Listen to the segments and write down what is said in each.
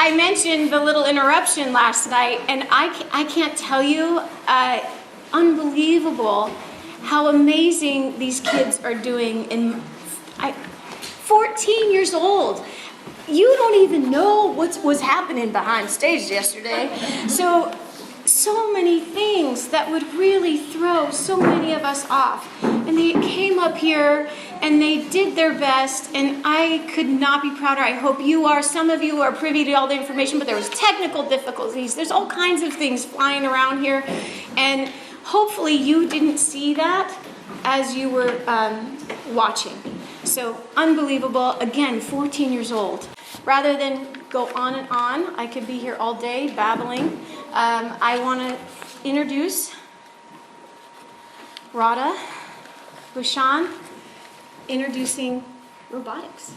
I mentioned the little interruption last night, and I can't tell you, unbelievable how amazing these kids are doing. 14 years old. You don't even know what was happening behind stage yesterday. So many things that would really throw so many of us off. And they came up here and they did their best, and I could not be prouder. I hope you are. Some of you are privy to all the information, but there was technical difficulties. There's all kinds of things flying around here, and hopefully you didn't see that as you were watching. So unbelievable. Again, 14 years old. Rather than go on and on, I could be here all day babbling. I want to introduce Radha, Bhushan, introducing robotics.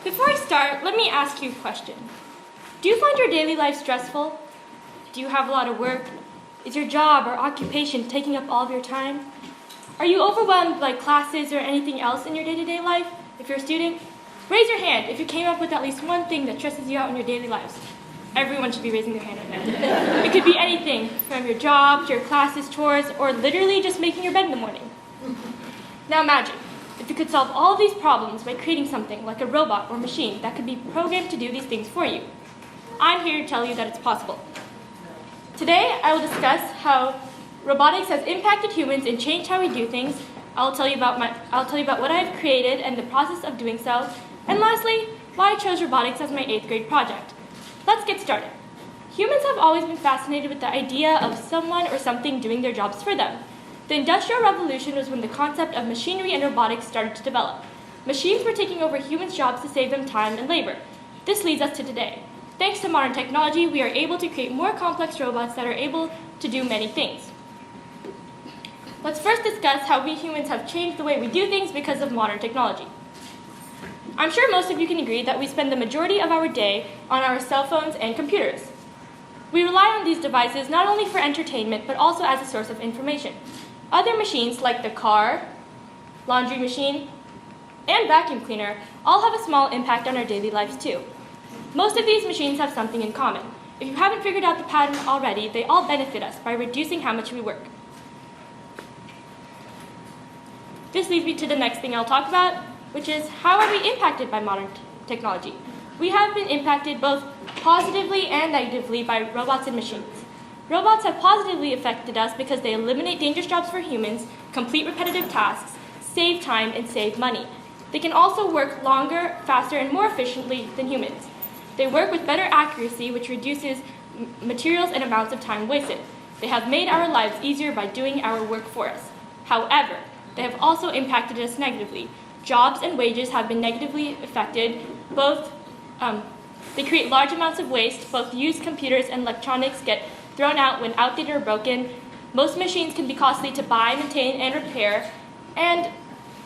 Before I start, let me ask you a question. Do you find your daily life stressful? Do you have a lot of work? Is your job or occupation taking up all of your time? Are you overwhelmed by classes or anything else in your day-to-day life? If you're a student, raise your hand if you came up with at least one thing that stresses you out in your daily lives. Everyone should be raising their hand right now. It could be anything, from your job to your classes, chores, or literally just making your bed in the morning. Now imagine if you could solve all of these problems by creating something like a robot or machine that could be programmed to do these things for you. I'm here to tell you that it's possible. Today, I will discuss how robotics has impacted humans and changed how we do things. I'll tell you about what I have created and the process of doing so. And lastly, why I chose robotics as my 8th grade project. Let's get started. Humans have always been fascinated with the idea of someone or something doing their jobs for them. The Industrial Revolution was when the concept of machinery and robotics started to develop. Machines were taking over humans' jobs to save them time and labor. This leads us to today. Thanks to modern technology, we are able to create more complex robots that are able to do many things. Let's first discuss how we humans have changed the way we do things because of modern technology. I'm sure most of you can agree that we spend the majority of our day on our cell phones and computers. We rely on these devices not only for entertainment, but also as a source of information. Other machines like the car, laundry machine, and vacuum cleaner all have a small impact on our daily lives too. Most of these machines have something in common. If you haven't figured out the pattern already, they all benefit us by reducing how much we work. This leads me to the next thing I'll talk about, which is how are we impacted by modern technology? We have been impacted both positively and negatively by robots and machines. Robots have positively affected us because they eliminate dangerous jobs for humans, complete repetitive tasks, save time, and save money. They can also work longer, faster, and more efficiently than humans. They work with better accuracy, which reduces materials and amounts of time wasted. They have made our lives easier by doing our work for us. However, they have also impacted us negatively. Jobs and wages have been negatively affected. They create large amounts of waste. Both used computers and electronics get thrown out when outdated or broken. Most machines can be costly to buy, maintain, and repair. And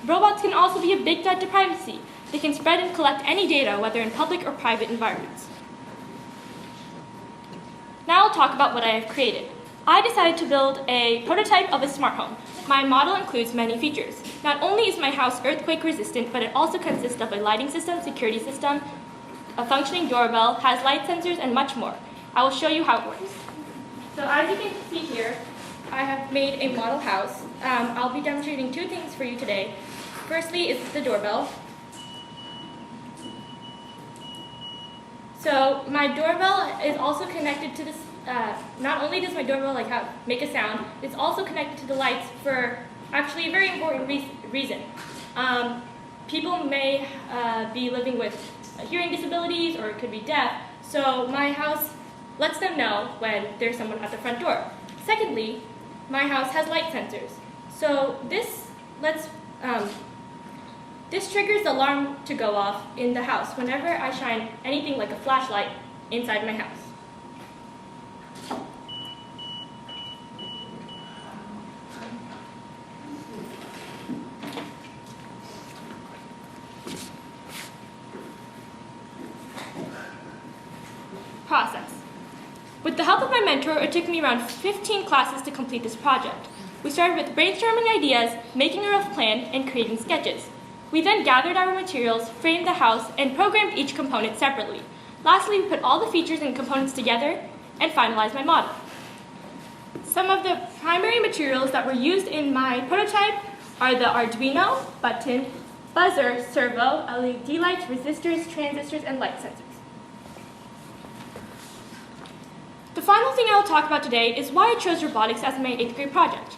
robots can also be a big threat to privacy. They can spread and collect any data, whether in public or private environments. Now I'll talk about what I have created. I decided to build a prototype of a smart home. My model includes many features. Not only is my house earthquake resistant, but it also consists of a lighting system, security system, a functioning doorbell, has light sensors, and much more. I will show you how it works. So as you can see here, I have made a model house. I'll be demonstrating two things for you today. Firstly is the doorbell. So my doorbell is also connected to this. Not only does my doorbell make a sound, it's also connected to the lights for actually a very important reason. People may be living with hearing disabilities, or it could be deaf, so my house lets them know when there's someone at the front door. Secondly, my house has light sensors. So this triggers the alarm to go off in the house whenever I shine anything like a flashlight inside my house. Process. With the help of my mentor, it took me around 15 classes to complete this project. We started with brainstorming ideas, making a rough plan, and creating sketches. We then gathered our materials, framed the house, and programmed each component separately. Lastly, we put all the features and components together and finalized my model. Some of the primary materials that were used in my prototype are the Arduino, button, buzzer, servo, LED lights, resistors, transistors, and light sensors. The final thing I will talk about today is why I chose robotics as my 8th grade project.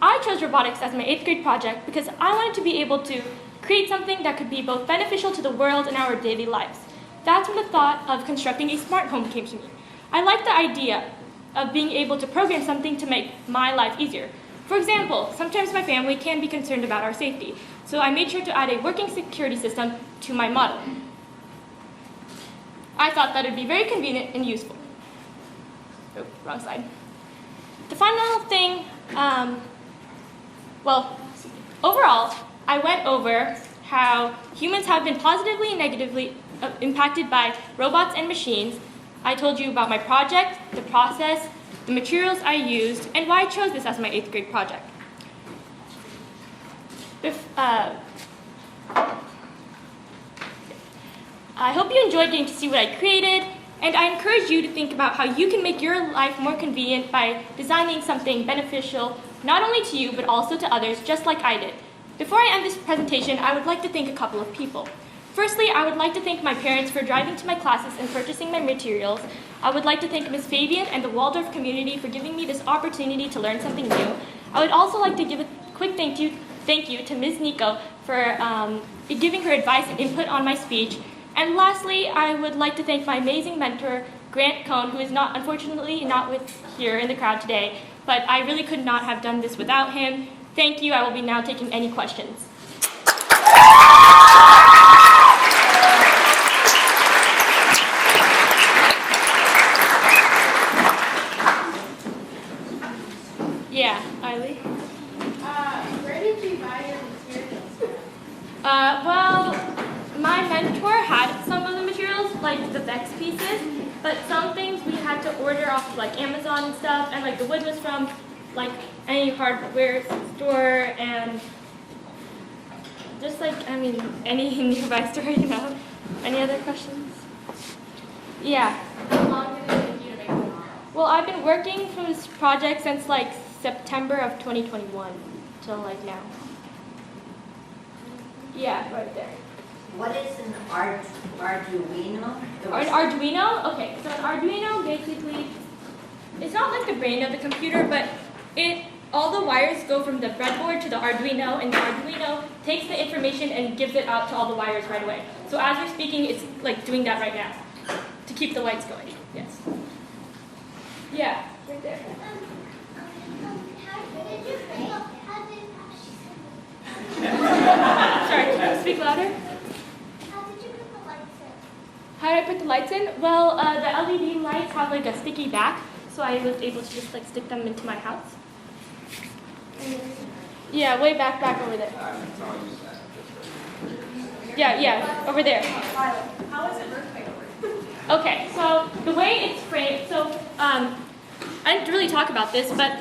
I chose robotics as my 8th grade project because I wanted to be able to create something that could be both beneficial to the world and our daily lives. That's when the thought of constructing a smart home came to me. I liked the idea of being able to program something to make my life easier. For example, sometimes my family can be concerned about our safety, so I made sure to add a working security system to my model. I thought that it would be very convenient and useful. Oh, wrong slide. The final thing, overall, I went over how humans have been positively and negatively impacted by robots and machines. I told you about my project, the process, the materials I used, and why I chose this as my 8th grade project. I hope you enjoyed getting to see what I created, and I encourage you to think about how you can make your life more convenient by designing something beneficial, not only to you, but also to others, just like I did. Before I end this presentation, I would like to thank a couple of people. Firstly, I would like to thank my parents for driving to my classes and purchasing my materials. I would like to thank Ms. Fabian and the Waldorf community for giving me this opportunity to learn something new. I would also like to give a quick thank you to Ms. Nico for giving her advice and input on my speech. And lastly, I would like to thank my amazing mentor, Grant Cohn, who is unfortunately not here in the crowd today, but I really could not have done this without him. Thank you. I will be now taking any questions. Yeah, Eiley? Where did you buy your materials from? My mentor had some of the materials, like the Vex pieces, but some things we had to order off of like Amazon and stuff, and like the wood was from like any hardware store, and just like, any nearby store, Any other questions? Yeah. How long did it take you to make the model? Well, I've been working for this project since like September of 2021 till like now. Yeah, right there. What is an Arduino? An Arduino? Okay, so an Arduino basically, it's not like the brain of the computer, but all the wires go from the breadboard to the Arduino, and the Arduino takes the information and gives it out to all the wires right away. So as we're speaking, it's like doing that right now to keep the lights going. Yes. Yeah, right there. Sorry, can you speak louder? How did I put the lights in? Well, the LED lights have like a sticky back, so I was able to just like stick them into my house. Yeah, way back over there. Yeah, over there. How is it earthquake work? Okay, so the way it's framed, I didn't really talk about this, but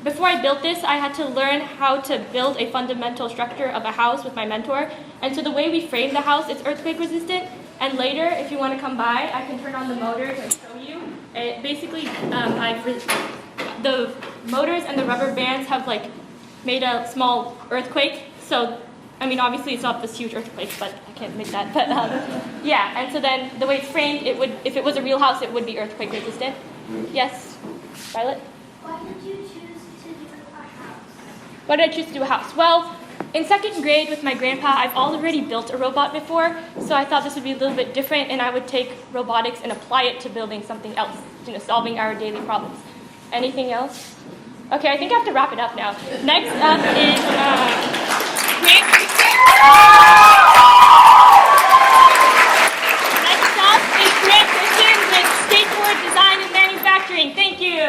before I built this, I had to learn how to build a fundamental structure of a house with my mentor. And so the way we frame the house, it's earthquake resistant. And later, if you want to come by, I can turn on the motors and show you. Basically, the motors and the rubber bands have like made a small earthquake. So, obviously it's not this huge earthquake, but I can't make that. But yeah, and so then the way it's framed, if it was a real house, it would be earthquake resistant. Yes, Violet? Why did you choose to do a house? Why did I choose to do a house? Well, in 2nd grade with my grandpa, I've already built a robot before, so I thought this would be a little bit different, and I would take robotics and apply it to building something else, solving our daily problems. Anything else? Okay, I think I have to wrap it up now. Next up is Grant Christian with Skateboard Design and Manufacturing. Thank you.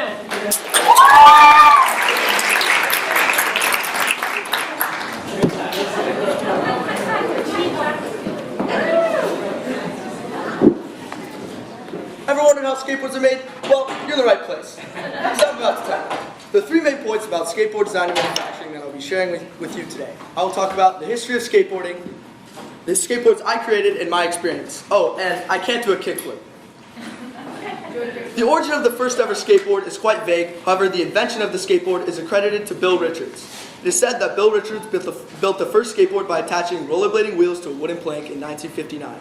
Ever wondered how skateboards are made? Well, you're in the right place. So I'm about to tell you. There are 3 main points about skateboard design and manufacturing that I'll be sharing with you today. I will talk about the history of skateboarding, the skateboards I created, and my experience. Oh, and I can't do a kickflip. The origin of the first ever skateboard is quite vague. However, the invention of the skateboard is accredited to Bill Richards. It is said that Bill Richards built the first skateboard by attaching rollerblading wheels to a wooden plank in 1959.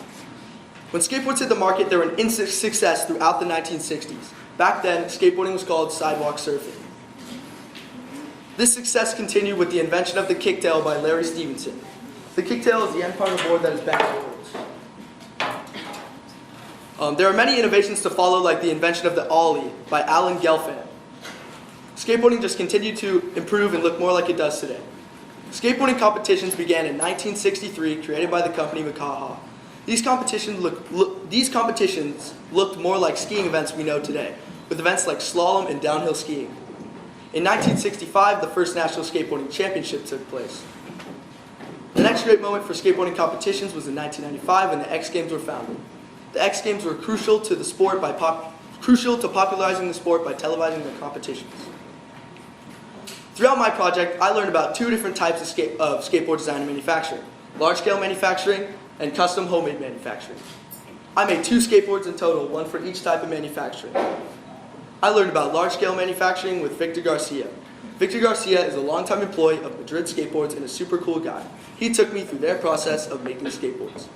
When skateboards hit the market, they were an instant success throughout the 1960s. Back then, skateboarding was called sidewalk surfing. This success continued with the invention of the kicktail by Larry Stevenson. The kicktail is the end part of the board that is bent forwards. There are many innovations to follow, like the invention of the ollie by Alan Gelfand. Skateboarding just continued to improve and look more like it does today. Skateboarding competitions began in 1963, created by the company Makaha. These competitions looked more like skiing events we know today, with events like slalom and downhill skiing. In 1965, the first National Skateboarding Championship took place. The next great moment for skateboarding competitions was in 1995 when the X Games were founded. The X Games were crucial to popularizing the sport by televising the competitions. Throughout my project, I learned about two different types of skateboard design and manufacturing: large-scale manufacturing and custom homemade manufacturing. I made 2 skateboards in total, one for each type of manufacturing. I learned about large-scale manufacturing with Victor Garcia. Victor Garcia is a longtime employee of Madrid Skateboards and a super cool guy. He took me through their process of making skateboards.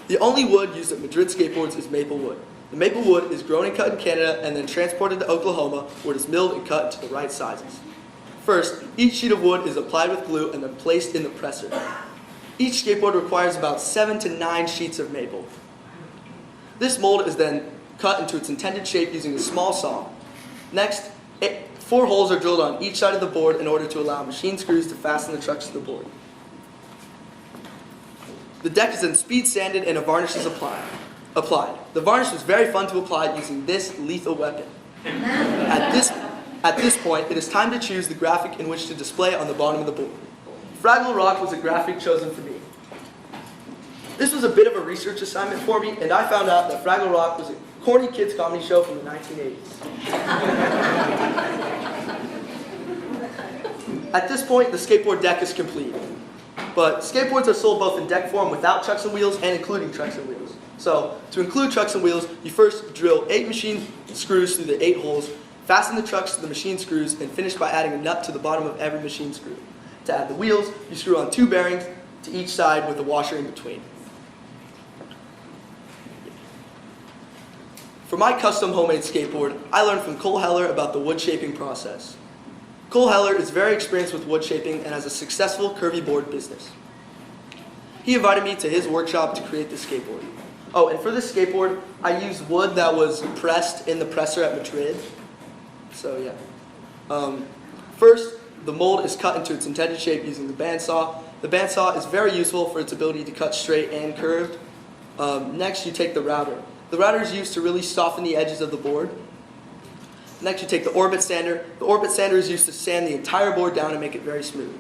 The only wood used at Madrid Skateboards is maple wood. The maple wood is grown and cut in Canada and then transported to Oklahoma, where it is milled and cut into the right sizes. First, each sheet of wood is applied with glue and then placed in the presser. Each skateboard requires about 7 to 9 sheets of maple. This mold is then cut into its intended shape using a small saw. Next, 4 holes are drilled on each side of the board in order to allow machine screws to fasten the trucks to the board. The deck is then speed sanded and a varnish is applied. The varnish was very fun to apply using this lethal weapon. At this point, it is time to choose the graphic in which to display on the bottom of the board. Fraggle Rock was a graphic chosen for me. This was a bit of a research assignment for me, and I found out that Fraggle Rock was a corny kids comedy show from the 1980s. At this point, the skateboard deck is complete. But skateboards are sold both in deck form without trucks and wheels and including trucks and wheels. So, to include trucks and wheels, you first drill 8 machine screws through the 8 holes, fasten the trucks to the machine screws, and finish by adding a nut to the bottom of every machine screw. To add the wheels, you screw on 2 bearings to each side with a washer in between. For my custom homemade skateboard, I learned from Cole Heller about the wood shaping process. Cole Heller is very experienced with wood shaping and has a successful curvy board business. He invited me to his workshop to create this skateboard. Oh, and for this skateboard, I used wood that was pressed in the presser at Madrid. So yeah. First, the mold is cut into its intended shape using the bandsaw. The bandsaw is very useful for its ability to cut straight and curved. Next, you take the router. The router is used to really soften the edges of the board. Next, you take the orbit sander. The orbit sander is used to sand the entire board down and make it very smooth.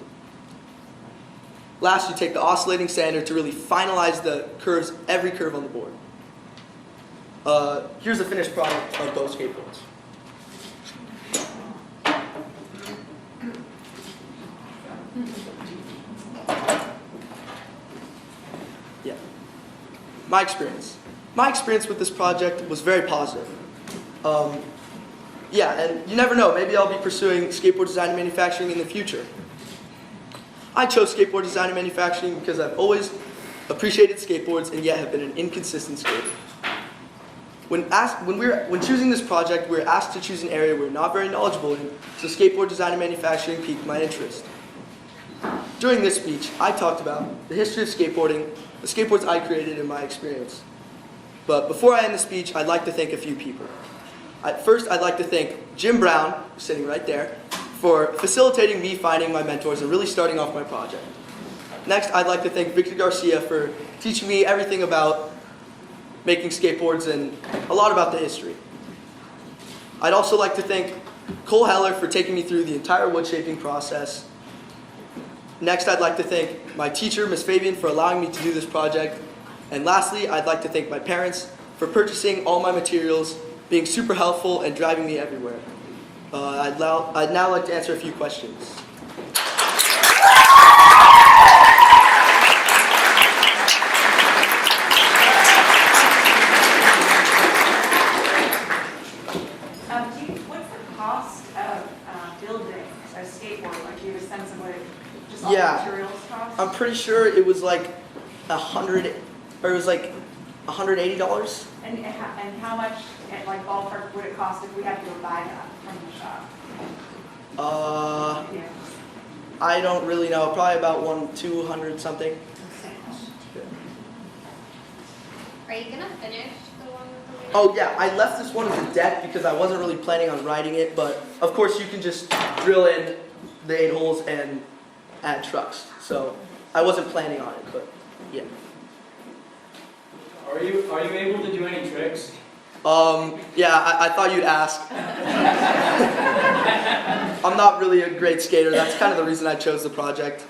Last, you take the oscillating sander to really finalize the curves, every curve on the board. Here's the finished product of both skateboards. Yeah. My experience. My experience with this project was very positive. Yeah, and you never know, maybe I'll be pursuing skateboard design and manufacturing in the future. I chose skateboard design and manufacturing because I've always appreciated skateboards and yet have been an inconsistent skater. When choosing this project, we were asked to choose an area we're not very knowledgeable in, so skateboard design and manufacturing piqued my interest. During this speech, I talked about the history of skateboarding, the skateboards I created, and my experience. But before I end the speech, I'd like to thank a few people. First, I'd like to thank Jim Brown, who's sitting right there, for facilitating me finding my mentors and really starting off my project. Next, I'd like to thank Victor Garcia for teaching me everything about making skateboards and a lot about the history. I'd also like to thank Cole Heller for taking me through the entire wood shaping process. Next, I'd like to thank my teacher, Ms. Fabian, for allowing me to do this project. And lastly, I'd like to thank my parents for purchasing all my materials, being super helpful, and driving me everywhere. I'd now like to answer a few questions. What's the cost of building a skateboard? Like, do you have a sense of what it, just all Yeah. the materials cost? I'm pretty sure it was like $180. And how much, like, ballpark would it cost if we had to go buy that from the shop? Yeah. I don't really know. Probably about 200 something. Are you gonna finish the one with the wheel? Oh yeah, I left this one as a deck because I wasn't really planning on writing it, but of course you can just drill in the 8 holes and add trucks. So I wasn't planning on it, but yeah. Are you able to do any tricks? Yeah, I thought you'd ask. I'm not really a great skater. That's kind of the reason I chose the project.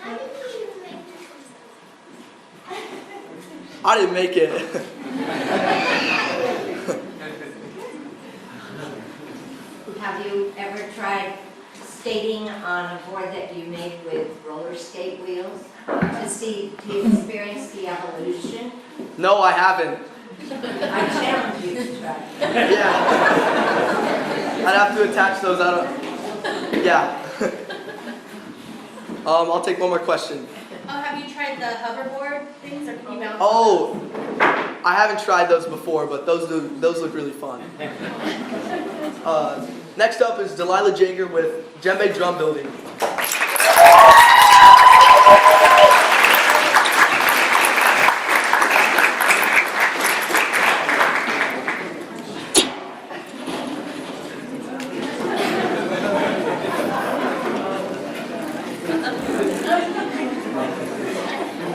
How did you even make this? I didn't make it. Have you ever tried skating on a board that you made with roller skate wheels to experience the evolution? No, I haven't. I challenge you to try. Yeah. I'd have to attach those out of. Yeah. I'll take one more question. Oh, have you tried the hoverboard things, or can you bounce? Oh, I haven't tried those before, but those look really fun. Next up is Delila Jaeger with Djembe drum building.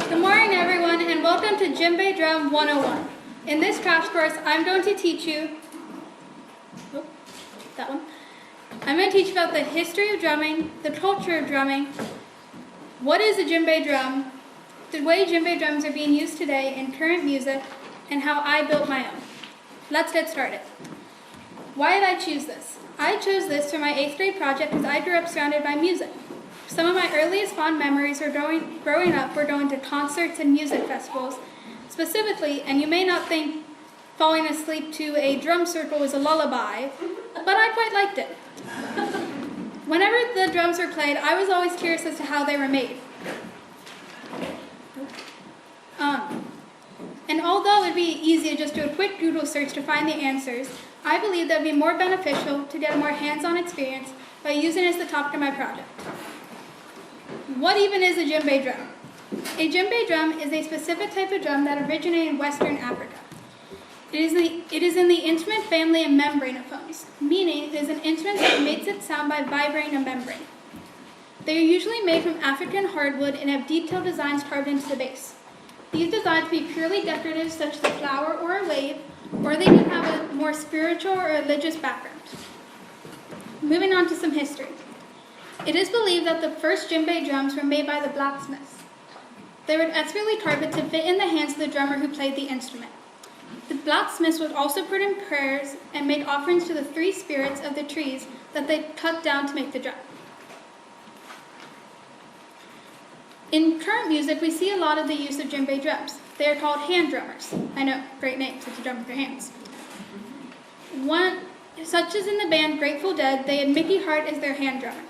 Good morning, everyone, and welcome to Djembe Drum 101. In this crash course, I'm going to teach you about the history of drumming, the culture of drumming, what is a djembe drum, the way djembe drums are being used today in current music, and how I built my own. Let's get started. Why did I choose this? I chose this for my 8th grade project because I grew up surrounded by music. Some of my earliest fond memories of growing up were going to concerts and music festivals. Specifically, and you may not think falling asleep to a drum circle was a lullaby, but I quite liked it. Whenever the drums were played, I was always curious as to how they were made. And although it would be easy to just do a quick Google search to find the answers, I believe that it would be more beneficial to get a more hands-on experience by using it as the topic of my project. What even is a djembe drum? A djembe drum is a specific type of drum that originated in Western Africa. It is in the instrument family of membranophones, meaning it is an instrument that makes its sound by vibrating a membrane. They are usually made from African hardwood and have detailed designs carved into the base. These designs may be purely decorative, such as a flower or a wave, or they can have a more spiritual or religious background. Moving on to some history. It is believed that the first djembe drums were made by the blacksmiths. They were expertly carved to fit in the hands of the drummer who played the instrument. The blacksmiths would also put in prayers and make offerings to the 3 spirits of the trees that they cut down to make the drum. In current music, we see a lot of the use of djembe drums. They are called hand drummers. I know, great name, since you drum with your hands. Such as in the band Grateful Dead, they had Mickey Hart as their hand drummer.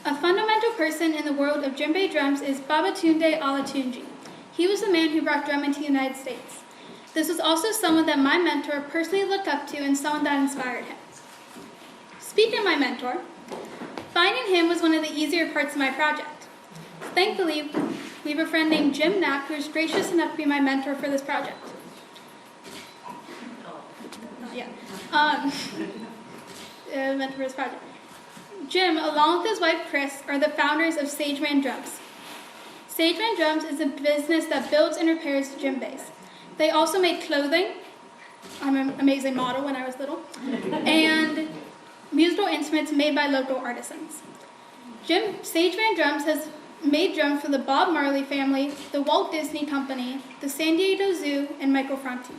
A fundamental person in the world of djembe drums is Babatunde Olatunji. He was the man who brought drumming to the United States. This was also someone that my mentor personally looked up to and someone that inspired him. Speaking of my mentor, finding him was one of the easier parts of my project. Thankfully, we have a friend named Jim Knapp who was gracious enough to be my mentor for this project. Mentor for this project. Jim, along with his wife Chris, are the founders of Sageman Drums. Sageman Drums is a business that builds and repairs djembes. They also make clothing. I'm an amazing model when I was little. And musical instruments made by local artisans. Sageman Drums has made drums for the Bob Marley family, the Walt Disney Company, the San Diego Zoo, and Michael Franti.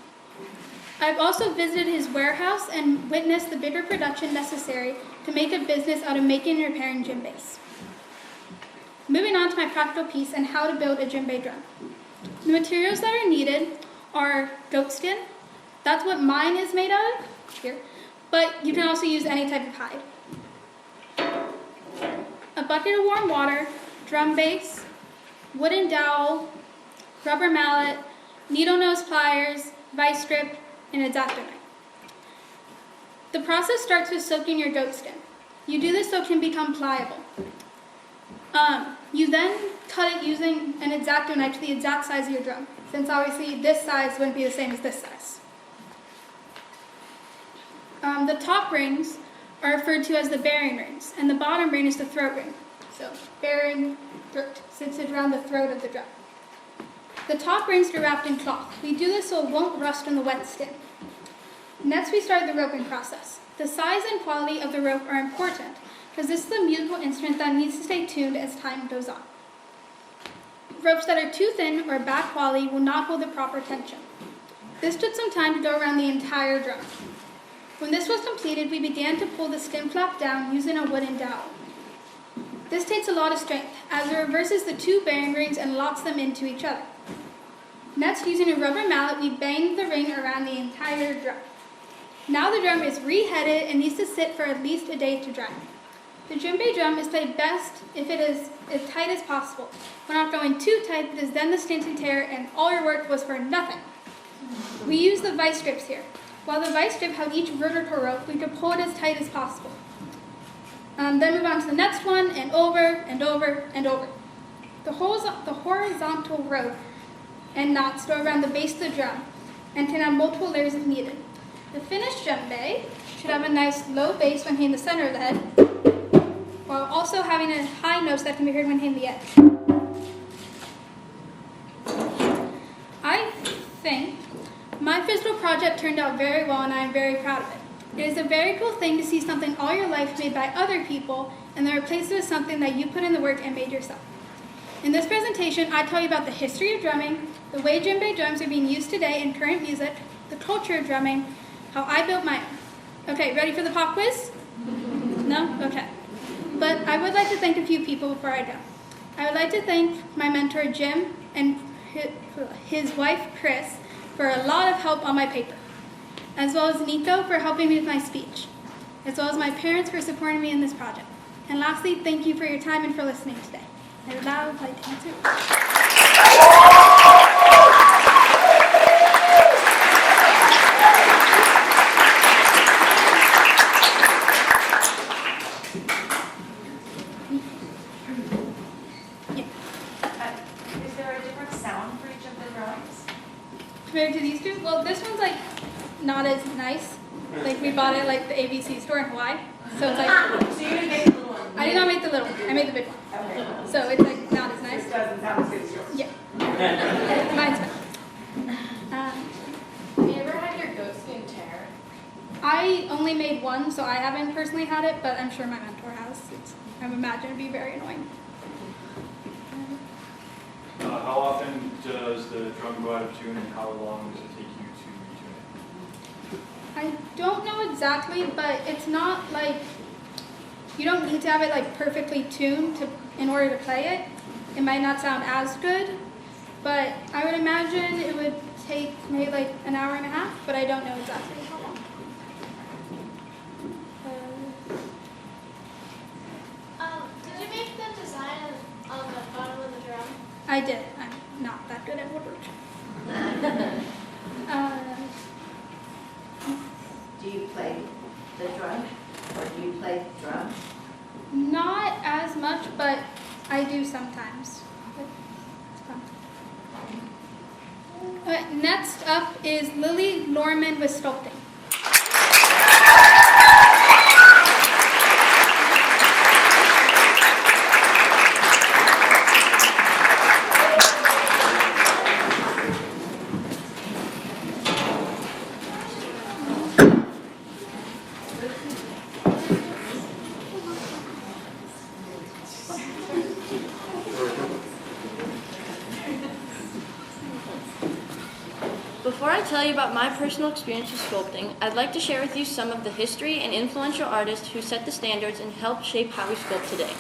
I've also visited his warehouse and witnessed the bigger production necessary to make a business out of making and repairing djembes. Moving on to my practical piece and how to build a djembe drum. The materials that are needed are goat skin. That's what mine is made out of, here. But you can also use any type of hide. A bucket of warm water, drum base, wooden dowel, rubber mallet, needle nose pliers, vice grip, and a X-Acto knife. The process starts with soaking your goat skin. You do this so it can become pliable. You then cut it using an X-Acto knife to the exact size of your drum, since obviously this size wouldn't be the same as this size. The top rings are referred to as the bearing rings, and the bottom ring is the throat ring. So bearing, throat, sits around the throat of the drum. The top rings are wrapped in cloth. We do this so it won't rust in the wet skin. Next, we start the roping process. The size and quality of the rope are important, because this is a musical instrument that needs to stay tuned as time goes on. Ropes that are too thin or bad quality will not hold the proper tension. This took some time to go around the entire drum. When this was completed, we began to pull the skin flap down using a wooden dowel. This takes a lot of strength, as it reverses the two bearing rings and locks them into each other. Next, using a rubber mallet, we bang the ring around the entire drum. Now the drum is re-headed and needs to sit for at least a day to dry. The djembe drum is played best if it is as tight as possible. We're not going too tight, because then the stint would tear and all your work was for nothing. We use the vice grips here. While the vice grip held each vertical rope, we could pull it as tight as possible. Then move on to the next one, and over, and over, and over. The horizontal rope and knots go around the base of the drum and can have multiple layers if needed. The finished djembe should have a nice low bass when hitting the center of the head, while also having a high note that can be heard when hitting the edge. I think my physical project turned out very well, and I am very proud of it. It is a very cool thing to see something all your life made by other people and then replace it with something that you put in the work and made yourself. In this presentation, I tell you about the history of drumming, the way djembe drums are being used today in current music, the culture of drumming, how I built mine. Okay, ready for the pop quiz? No? Okay. But I would like to thank a few people before I go. I would like to thank my mentor, Jim, and his wife, Chris, for a lot of help on my paper, as well as Nico for helping me with my speech, as well as my parents for supporting me in this project. And lastly, thank you for your time and for listening today. And with that, I would like to answer. Is there a different sound for each of the drums? Compared to these two? Well, this one's like not as nice. Like we bought it at like the ABC store in Hawaii. So it's like, So you didn't make the little one? I did not make the little one, I made the big one. Okay. So it's like not as nice. This doesn't sound as good as yours. Yeah. Mine's better. Have you ever had your goat skin tear? I only made one, so I haven't personally had it, but I'm sure my mentor has. I would imagine it'd be very annoying. How often does the drum go out of tune, and how long does it take you to retune it? I don't know exactly, but it's not like, you don't need to have it like perfectly tuned in order to play it. It might not sound as good, but I would imagine it would take maybe like an hour and a half, but I don't know exactly how long. Did you make the design on the bottom of the drum? I did. I'm not that good at woodwork. Do you play the drum, or do you play the drum? Not as much, but I do sometimes. It's fun. Next up is Lorhrman with Sculpting. Before I tell you about my personal experience with sculpting, I'd like to share with you some of the history and influential artists who set the standards and helped shape how we sculpt today.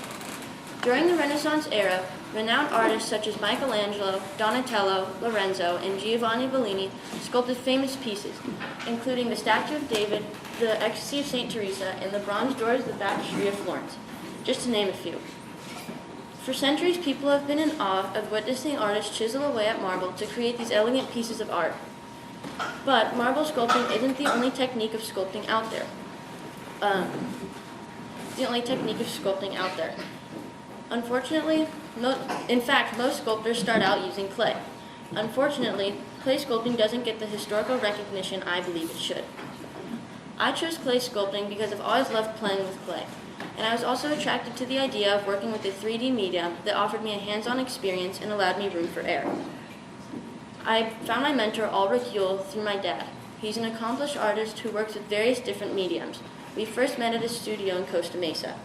During the Renaissance era, renowned artists such as Michelangelo, Donatello, Lorenzo, and Giovanni Bellini sculpted famous pieces, including the Statue of David, the Ecstasy of St. Teresa, and the bronze doors of the Baptistery of Florence, just to name a few. For centuries, people have been in awe of witnessing artists chisel away at marble to create these elegant pieces of art. But marble sculpting isn't the only technique of sculpting out there. Unfortunately, most sculptors start out using clay. Unfortunately, clay sculpting doesn't get the historical recognition I believe it should. I chose clay sculpting because I've always loved playing with clay, and I was also attracted to the idea of working with a 3D medium that offered me a hands-on experience and allowed me room for error. I found my mentor, Ulrich Yule, through my dad. He's an accomplished artist who works with various different mediums. We first met at his studio in Costa Mesa.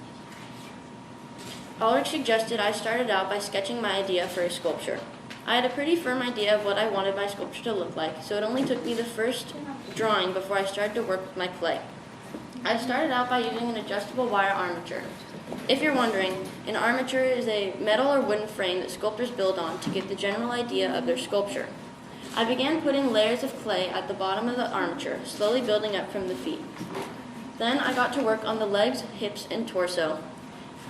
Ulrich suggested I started out by sketching my idea for a sculpture. I had a pretty firm idea of what I wanted my sculpture to look like, so it only took me the first drawing before I started to work with my clay. I started out by using an adjustable wire armature. If you're wondering, an armature is a metal or wooden frame that sculptors build on to get the general idea of their sculpture. I began putting layers of clay at the bottom of the armature, slowly building up from the feet. Then I got to work on the legs, hips, and torso.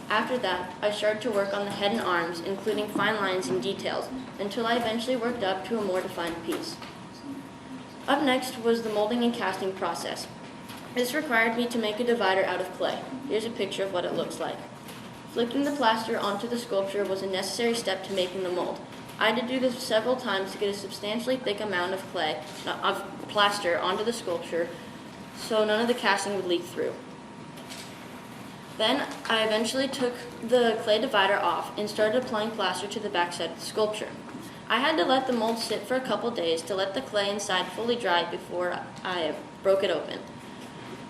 After that, I started to work on the head and arms, including fine lines and details, until I eventually worked up to a more defined piece. Up next was the molding and casting process. This required me to make a divider out of clay. Here's a picture of what it looks like. Flicking the plaster onto the sculpture was a necessary step to making the mold. I had to do this several times to get a substantially thick amount of plaster onto the sculpture so none of the casting would leak through. Then I eventually took the clay divider off and started applying plaster to the backside of the sculpture. I had to let the mold sit for a couple days to let the clay inside fully dry before I broke it open.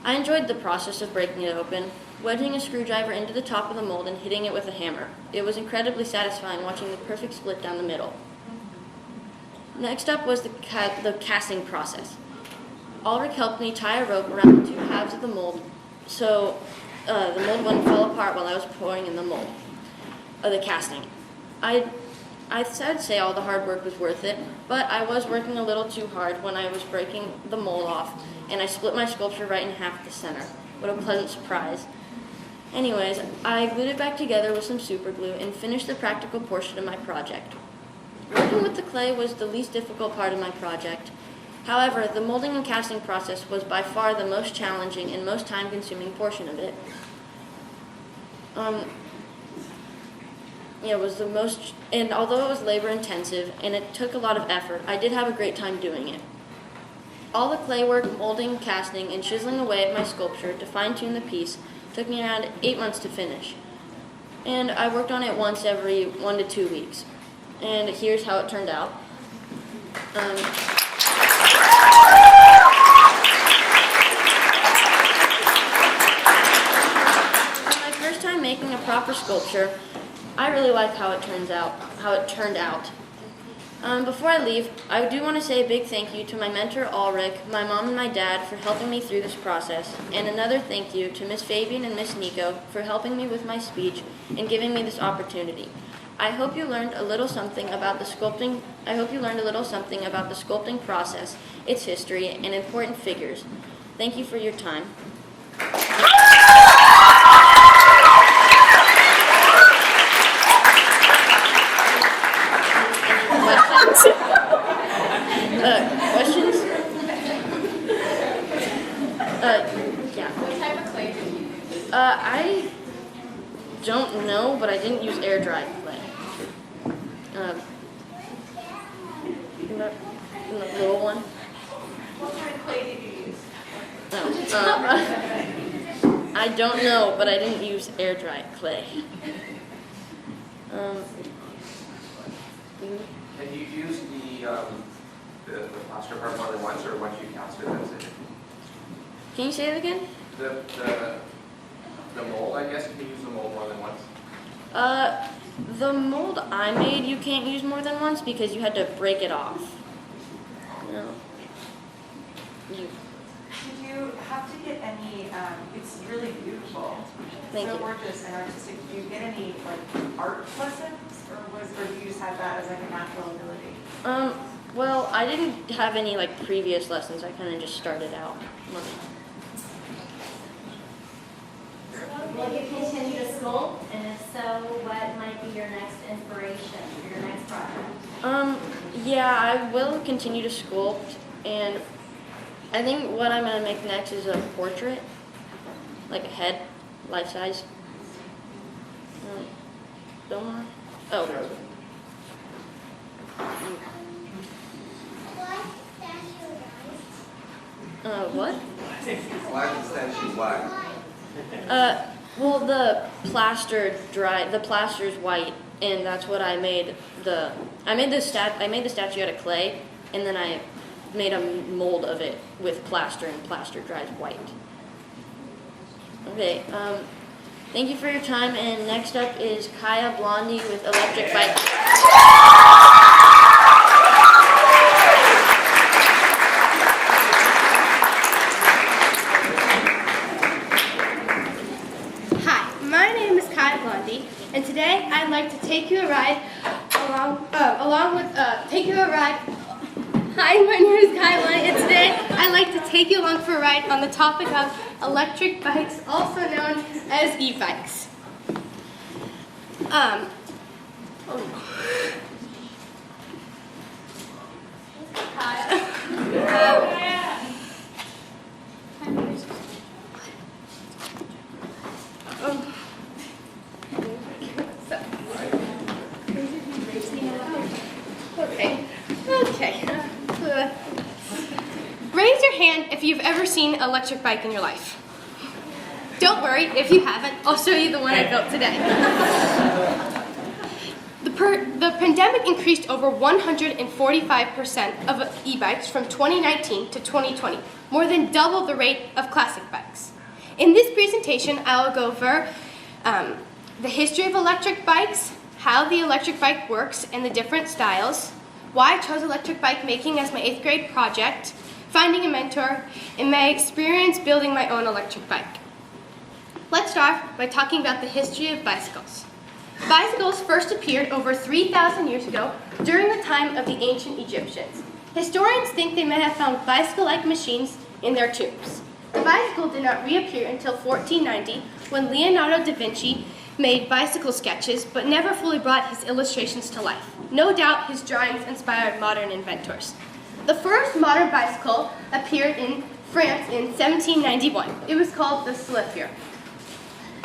I enjoyed the process of breaking it open, wedging a screwdriver into the top of the mold and hitting it with a hammer. It was incredibly satisfying watching the perfect split down the middle. Next up was the casting process. Ulrich helped me tie a rope around the two halves of the mold so the mold wouldn't fall apart while I was pouring in the casting. I'd say all the hard work was worth it, but I was working a little too hard when I was breaking the mold off, and I split my sculpture right in half at the center. What a pleasant surprise. Anyways, I glued it back together with some super glue and finished the practical portion of my project. Working with the clay was the least difficult part of my project. However, the molding and casting process was by far the most challenging and most time-consuming portion of it. It was the most, and although it was labor-intensive and it took a lot of effort, I did have a great time doing it. All the clay work, molding, casting, and chiseling away at my sculpture to fine-tune the piece took me around 8 months to finish. And I worked on it once every 1 to 2 weeks. And here's how it turned out. For my first time making a proper sculpture, I really like how it turned out. Before I leave, I do want to say a big thank you to my mentor Ulrich, my mom and my dad for helping me through this process, and another thank you to Miss Fabian and Miss Nico for helping me with my speech and giving me this opportunity. I hope you learned a little something about the sculpting process, its history, and important figures. Thank you for your time. Questions? Yeah. What type of clay did you use? I don't know, but I didn't use air dried clay. The little one. What kind of clay did you use? I don't know, but I didn't use air dried clay. Have you used the plaster part more than once, or once you cast it, that's it? Can you say it again? The mold, I guess, can you use the mold more than once? The mold I made you can't use more than once because you had to break it off. No. you. Did you have to get any, it's really beautiful. Thank so you. gorgeous and artistic. Did you get any like art lessons or do you just have that as like a natural ability? Well, I didn't have any like previous lessons. I kind of just started out. Will you continue to sculpt? And if so, what might be your next inspiration for your next project? Yeah, I will continue to sculpt, and I think what I'm gonna make next is a portrait, like a head, life size. Don't worry. Oh. What? Why is the statue white? Well, the plaster is white, and that's what I made. I made the statue out of clay, and then I made a mold of it with plaster, and plaster dries white. Okay. Thank you for your time, and next up is Kaiya Blandi with Electric Bike. And today I'd like to take you a ride Hi, my name is Kaiya, and today I'd like to take you along for a ride on the topic of electric bikes, also known as e-bikes. Raise your hand if you've ever seen an electric bike in your life. Don't worry, if you haven't, I'll show you the one I built today. The pandemic increased over 145% of e-bikes from 2019 to 2020, more than double the rate of classic bikes. In this presentation, I'll go over the history of electric bikes, how the electric bike works and the different styles, why I chose electric bike making as my 8th grade project, finding a mentor, and my experience building my own electric bike. Let's start by talking about the history of bicycles. Bicycles first appeared over 3,000 years ago during the time of the ancient Egyptians. Historians think they may have found bicycle-like machines in their tombs. The bicycle did not reappear until 1490 when Leonardo da Vinci made bicycle sketches but never fully brought his illustrations to life. No doubt his drawings inspired modern inventors. The first modern bicycle appeared in France in 1791. It was called the Slipper.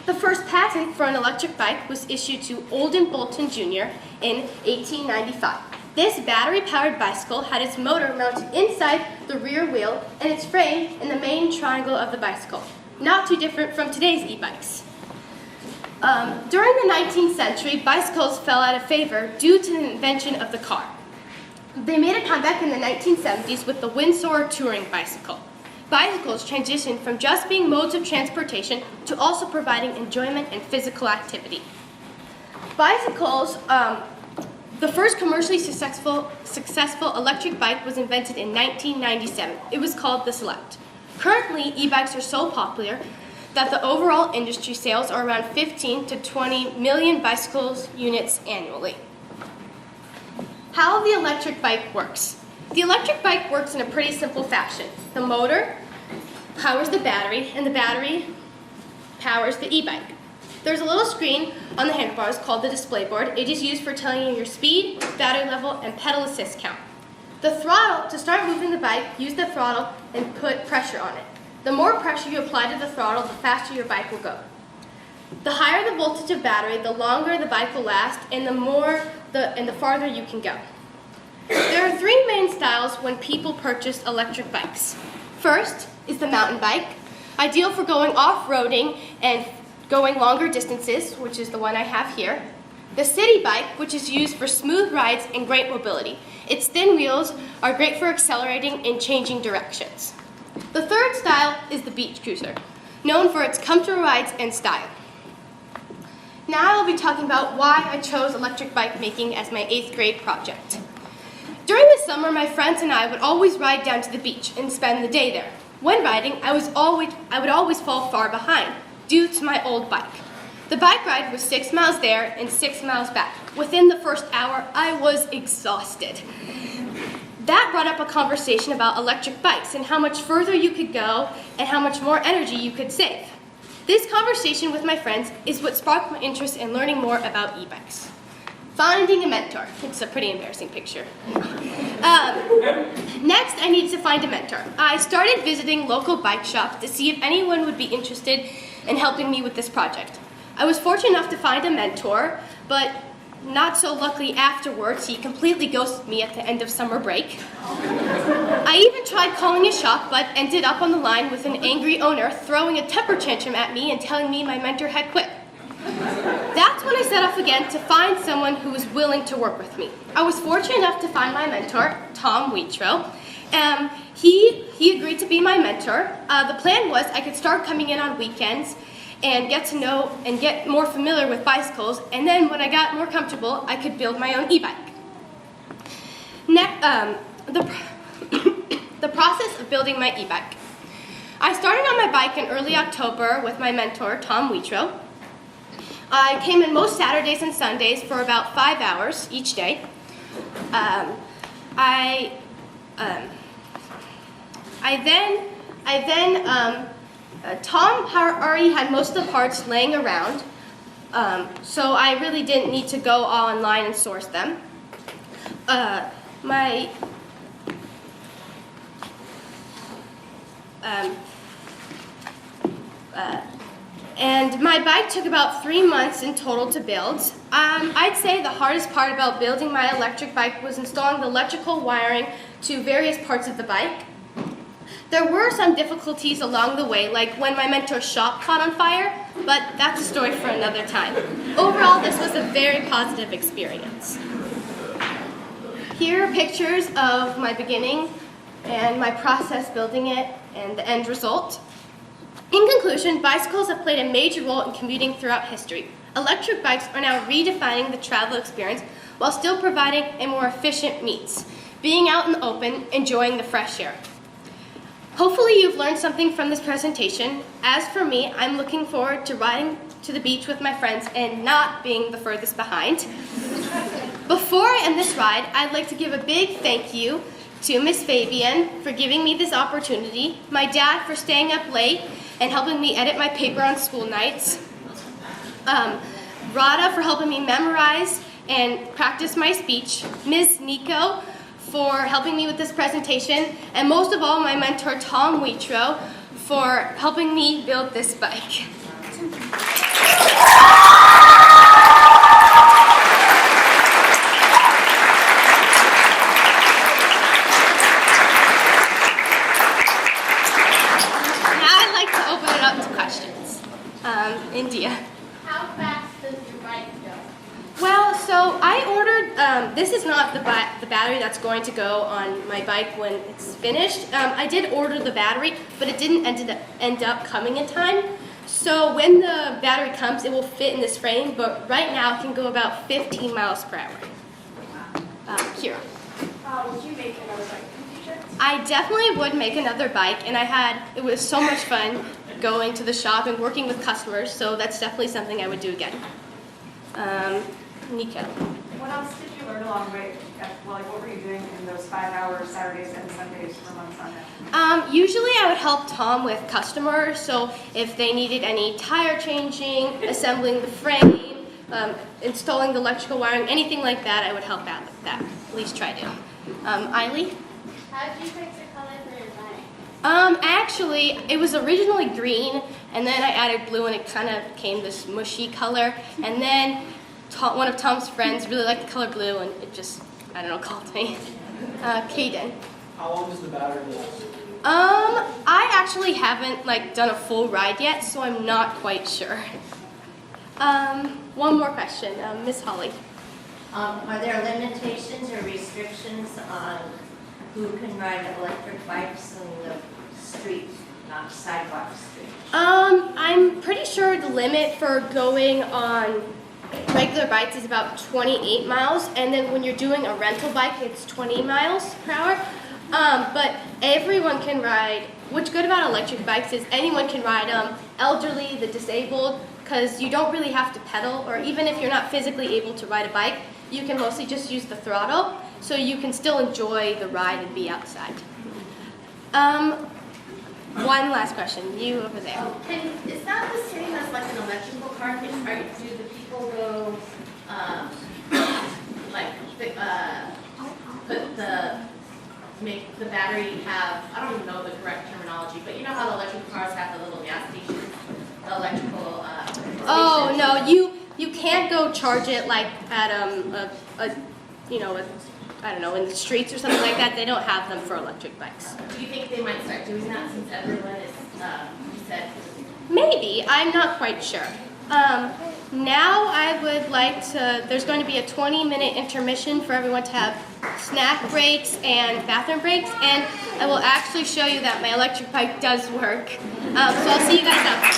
The first patent for an electric bike was issued to Olden Bolton Jr. in 1895. This battery-powered bicycle had its motor mounted inside the rear wheel and its frame in the main triangle of the bicycle. Not too different from today's e-bikes. During the 19th century, bicycles fell out of favor due to the invention of the car. They made a comeback in the 1970s with the Windsor touring bicycle. Bicycles transitioned from just being modes of transportation to also providing enjoyment and physical activity. Bicycles, the first commercially successful electric bike was invented in 1997. It was called the Select. Currently, e-bikes are so popular that the overall industry sales are around 15 to 20 million bicycles units annually. How the electric bike works. The electric bike works in a pretty simple fashion. The motor powers the battery, and the battery powers the e-bike. There's a little screen on the handlebars called the display board. It is used for telling you your speed, battery level, and pedal assist count. The throttle, to start moving the bike, use the throttle and put pressure on it. The more pressure you apply to the throttle, the faster your bike will go. The higher the voltage of battery, the longer the bike will last, and the farther you can go. There are three main styles when people purchase electric bikes. First is the mountain bike, ideal for going off-roading and going longer distances, which is the one I have here. The city bike, which is used for smooth rides and great mobility. Its thin wheels are great for accelerating and changing directions. The third style is the beach cruiser, known for its comfortable rides and style. Now I'll be talking about why I chose electric bike making as my 8th grade project. During the summer, my friends and I would always ride down to the beach and spend the day there. When riding, I would always fall far behind due to my old bike. The bike ride was 6 miles there and 6 miles back. Within the first hour, I was exhausted. That brought up a conversation about electric bikes and how much further you could go and how much more energy you could save. This conversation with my friends is what sparked my interest in learning more about e-bikes. Finding a mentor. It's a pretty embarrassing picture. Next, I needed to find a mentor. I started visiting local bike shops to see if anyone would be interested in helping me with this project. I was fortunate enough to find a mentor, but not so luckily afterwards, he completely ghosted me at the end of summer break. I even tried calling his shop, but ended up on the line with an angry owner throwing a temper tantrum at me and telling me my mentor had quit. That's when I set off again to find someone who was willing to work with me. I was fortunate enough to find my mentor, Tom Wheatro. He agreed to be my mentor. The plan was I could start coming in on weekends and get to know and get more familiar with bicycles, and then when I got more comfortable, I could build my own e-bike. The process of building my e-bike. I started on my bike in early October with my mentor, Tom Wheatro. I came in most Saturdays and Sundays for about 5 hours each day. Tom already had most of the parts laying around, so I really didn't need to go online and source them. And my bike took about 3 months in total to build. I'd say the hardest part about building my electric bike was installing the electrical wiring to various parts of the bike. There were some difficulties along the way, like when my mentor's shop caught on fire, but that's a story for another time. Overall, this was a very positive experience. Here are pictures of my beginning and my process building it and the end result. In conclusion, bicycles have played a major role in commuting throughout history. Electric bikes are now redefining the travel experience while still providing a more efficient means, being out in the open, enjoying the fresh air. Hopefully you've learned something from this presentation. As for me, I'm looking forward to riding to the beach with my friends and not being the furthest behind. Before I end this ride, I'd like to give a big thank you to Miss Fabian for giving me this opportunity, my dad for staying up late and helping me edit my paper on school nights, Radha for helping me memorize and practice my speech, Ms. Nico for helping me with this presentation, and most of all, my mentor, Tom Wheatro, for helping me build this bike. Now I'd like to open it up to questions. India. How fast does your bike go? Well, so I ordered, this is not the battery that's going to go on my bike when it's finished. I did order the battery, but it didn't end up coming in time. So when the battery comes, it will fit in this frame, but right now it can go about 15 miles per hour. Kira. Would you make another bike in the future? I definitely would make another bike, and it was so much fun going to the shop and working with customers, so that's definitely something I would do again. Nico. What else did you learn along the way? Well, like, what were you doing in those 5 hours, Saturdays and Sundays for months on that? Usually I would help Tom with customers, so if they needed any tire changing, assembling the frame, installing the electrical wiring, anything like that, I would help out with that. At least try to. Eiley? How did you pick the color for your bike? Actually, it was originally green, and then I added blue, and it kind of became this mushy color, and then one of Tom's friends really liked the color blue, and it just, I don't know, called me. Kaden. How long does the battery last? I actually haven't done a full ride yet, so I'm not quite sure. One more question, Miss Holly. Are there limitations or restrictions on who can ride electric bikes in the street, not sidewalk street? I'm pretty sure the limit for going on regular bikes is about 28 miles, and then when you're doing a rental bike, it's 20 miles per hour. But everyone can ride. What's good about electric bikes is anyone can ride them, elderly, the disabled, because you don't really have to pedal, or even if you're not physically able to ride a bike, you can mostly just use the throttle, so you can still enjoy the ride and be outside. One last question, you over there. Is that the same as like an electrical car? Do the people go, make the battery have, I don't even know the correct terminology, but you know how the electric cars have the little gas stations, the electrical Oh, stations? no, you can't go charge it like at, I don't know, in the streets or something like that. They don't have them for electric bikes. Do you think they might start doing that since everyone is, you said? Maybe, I'm not quite sure. Now I would like to, there's going to be a 20-minute intermission for everyone to have snack breaks and bathroom breaks, and I will actually show you that my electric bike does work. So I'll see you guys out there.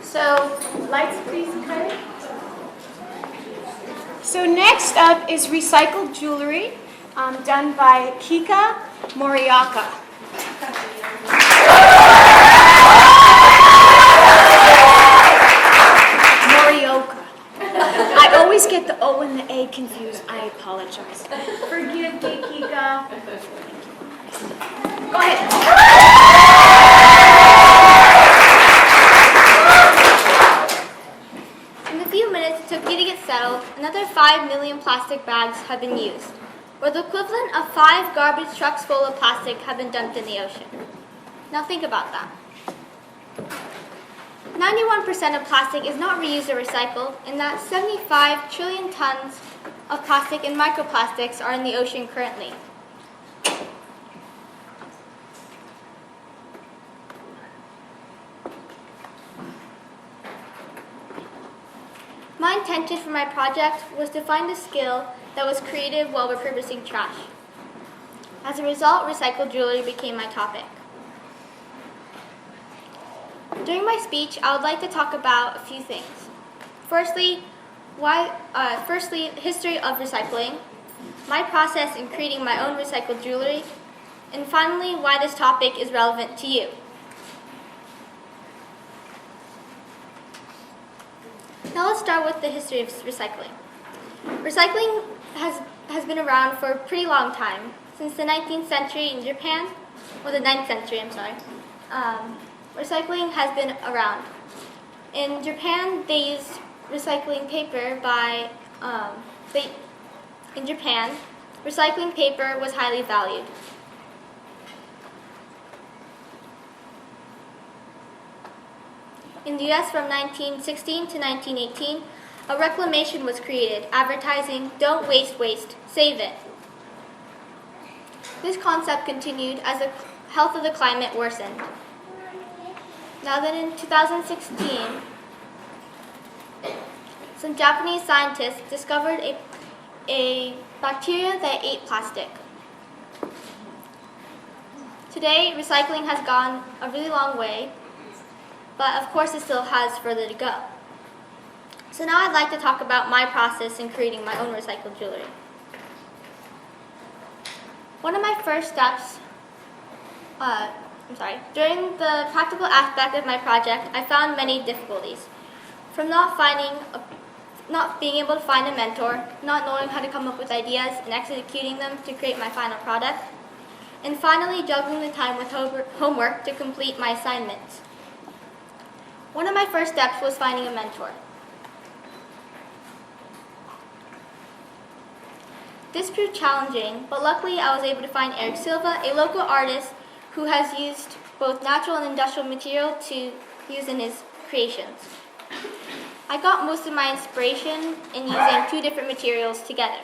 So, lights please, Kaiya. So next up is recycled jewelry, done by Kika, Morioka. Morioka. I always get the O and the A confused. I apologize. Forgive me, Kika. Go ahead. In the few minutes it took you to get settled, another 5 million plastic bags have been used, or the equivalent of 5 garbage trucks full of plastic have been dumped in the ocean. Now think about that. 91% of plastic is not reused or recycled, and that 75 trillion tons of plastic and microplastics are in the ocean currently. My intention for my project was to find a skill that was creative while repurposing trash. As a result, recycled jewelry became my topic. During my speech, I would like to talk about a few things. Firstly, history of recycling, my process in creating my own recycled jewelry, and finally, why this topic is relevant to you. Now let's start with the history of recycling. Recycling has been around for a pretty long time, since the 19th century in Japan, or the 9th century, I'm sorry. Recycling has been around. In Japan, they used recycling paper in Japan, recycling paper was highly valued. In the US from 1916 to 1918, a reclamation was created, advertising, "Don't waste waste, save it." This concept continued as the health of the climate worsened. Now then in 2016, some Japanese scientists discovered a bacteria that ate plastic. Today, recycling has gone a really long way, but of course it still has further to go. So now I'd like to talk about my process in creating my own recycled jewelry. One of my first steps, during the practical aspect of my project, I found many difficulties. From not being able to find a mentor, not knowing how to come up with ideas and executing them to create my final product, and finally juggling the time with homework to complete my assignments. One of my first steps was finding a mentor. This proved challenging, but luckily I was able to find Eric Silva, a local artist who has used both natural and industrial material to use in his creations. I got most of my inspiration in using 2 different materials together.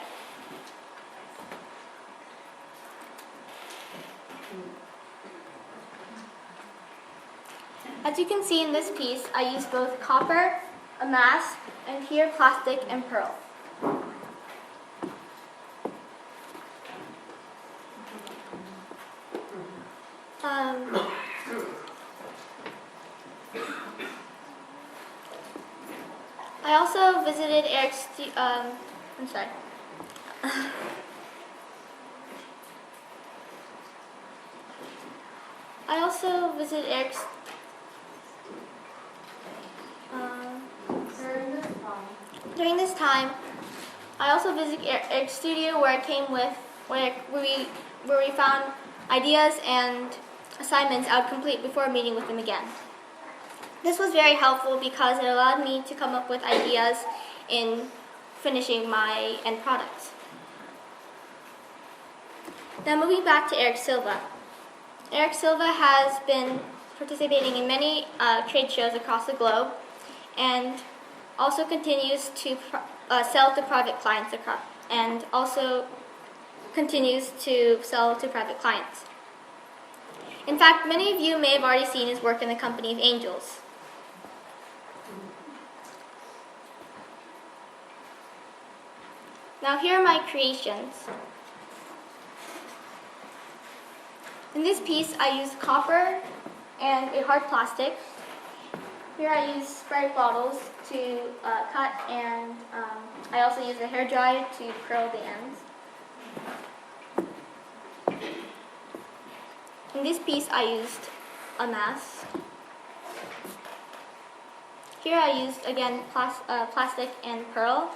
As you can see in this piece, I used both copper, a mask, and here plastic and pearl. I also visited Eric's, I'm sorry. I also visited Eric's, during this time, I also visited Eric's studio where we found ideas and assignments I would complete before meeting with him again. This was very helpful because it allowed me to come up with ideas in finishing my end products. Now moving back to Eric Silva. Eric Silva has been participating in many trade shows across the globe and also continues to sell to private clients and also continues to sell to private clients. In fact, many of you may have already seen his work in the Company of Angels. Now here are my creations. In this piece, I used copper and a hard plastic. Here I use Sprite bottles to cut, and I also use a hairdryer to curl the ends. In this piece, I used a mask. Here I used, again, plastic and pearl.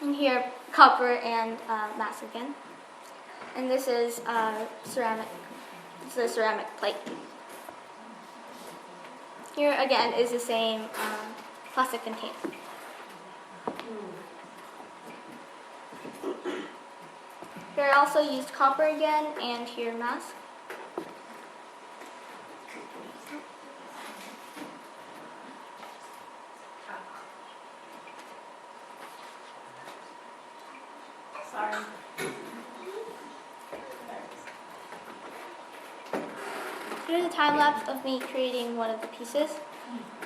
And here, copper and mask again. And this is ceramic. This is a ceramic plate. Here again is the same plastic container. Here I also used copper again, and here mask. Sorry. Here's a time lapse of me creating one of the pieces.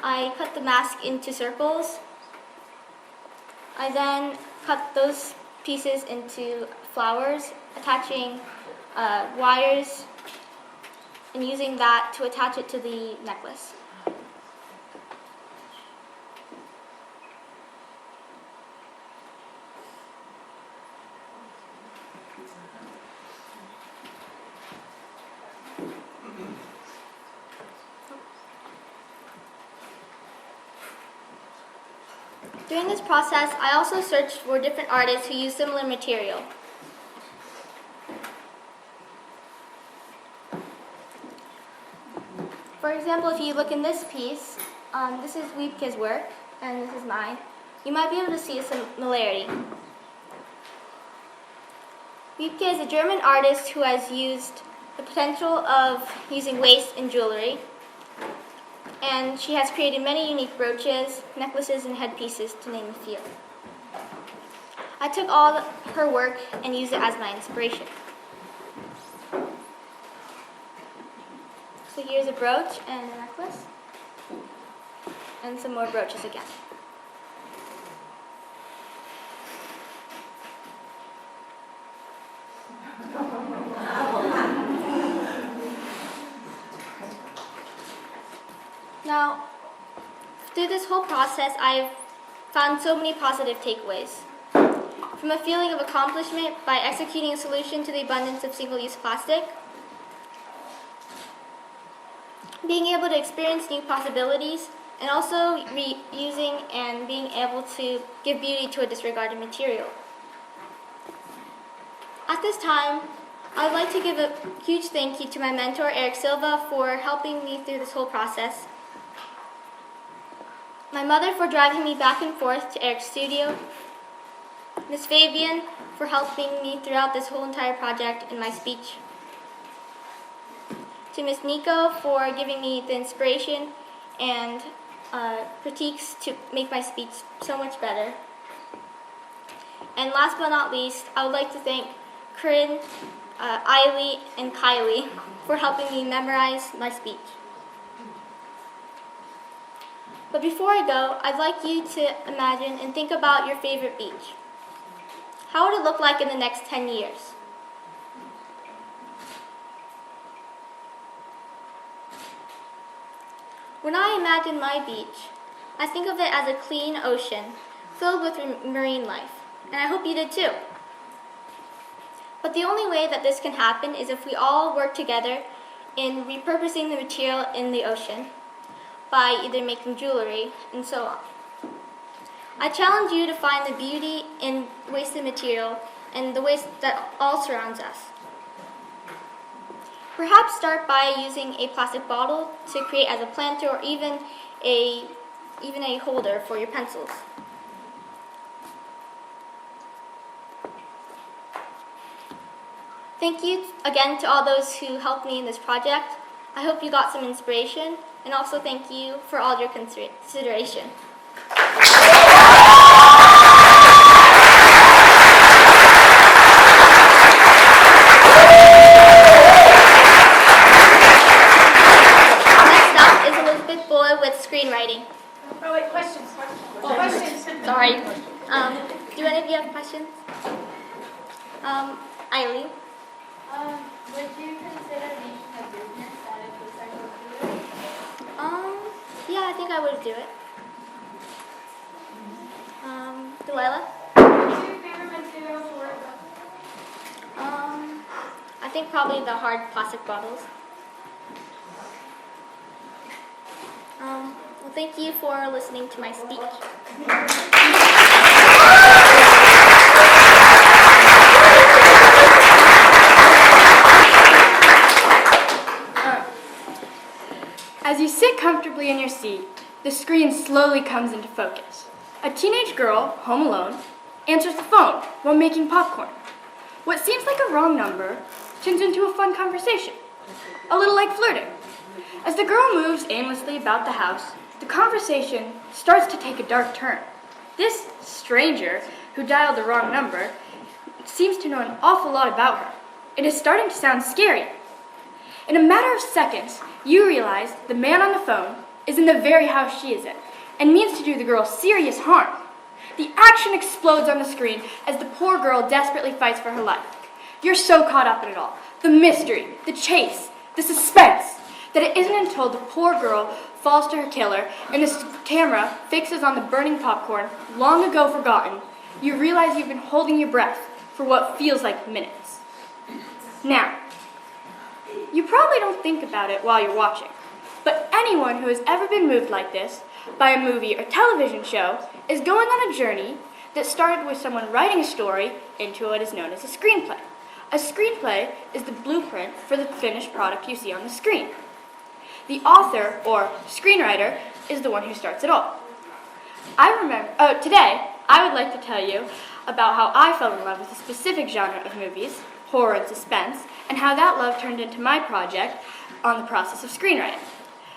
I cut the mask into circles. I then cut those pieces into flowers, attaching wires and using that to attach it to the necklace. During this process, I also searched for different artists who use similar material. For example, if you look in this piece, this is Wiebke's work, and this is mine. You might be able to see a similarity. Wiebke is a German artist who has used the potential of using waste in jewelry. And she has created many unique brooches, necklaces, and headpieces, to name a few. I took all her work and used it as my inspiration. So here's a brooch and a necklace, and some more brooches again. Now, through this whole process, I've found so many positive takeaways. From a feeling of accomplishment by executing a solution to the abundance of single-use plastic, being able to experience new possibilities, and also reusing and being able to give beauty to a disregarded material. At this time, I would like to give a huge thank you to my mentor, Eric Silva, for helping me through this whole process. My mother for driving me back and forth to Eric's studio. Miss Fabian for helping me throughout this whole entire project in my speech. To Miss Nico for giving me the inspiration and critiques to make my speech so much better. And last but not least, I would like to thank Corinne, Eiley, and Kylie for helping me memorize my speech. But before I go, I'd like you to imagine and think about your favorite beach. How would it look like in the next 10 years? When I imagine my beach, I think of it as a clean ocean, filled with marine life, and I hope you did too. But the only way that this can happen is if we all work together in repurposing the material in the ocean by either making jewelry and so on. I challenge you to find the beauty in wasted material and the waste that all surrounds us. Perhaps start by using a plastic bottle to create as a planter or even a holder for your pencils. Thank you again to all those who helped me in this project. I hope you got some inspiration, and also thank you for all your consideration. Next up is Boyle with Screenwriting. Oh wait, questions. Sorry. Do any of you have questions? Eileen? Would you consider making a business out of recycled food? Yeah, I think I would do it. Delila? What's your favorite material to work with? I think probably the hard plastic bottles. Well, thank you for listening to my speech. As you sit comfortably in your seat, the screen slowly comes into focus. A teenage girl, home alone, answers the phone while making popcorn. What seems like a wrong number turns into a fun conversation, a little like flirting. As the girl moves aimlessly about the house, the conversation starts to take a dark turn. This stranger, who dialed the wrong number, seems to know an awful lot about her. It is starting to sound scary. In a matter of seconds, you realize the man on the phone is in the very house she is in, and means to do the girl serious harm. The action explodes on the screen as the poor girl desperately fights for her life. You're so caught up in it all. The mystery, the chase, the suspense, that it isn't until the poor girl falls to her killer and the camera fixes on the burning popcorn, long ago forgotten, you realize you've been holding your breath for what feels like minutes. Now, you probably don't think about it while you're watching, but anyone who has ever been moved like this by a movie or television show is going on a journey that started with someone writing a story into what is known as a screenplay. A screenplay is the blueprint for the finished product you see on the screen. The author, or screenwriter, is the one who starts it all. Today, I would like to tell you about how I fell in love with a specific genre of movies, horror and suspense, and how that love turned into my project on the process of screenwriting.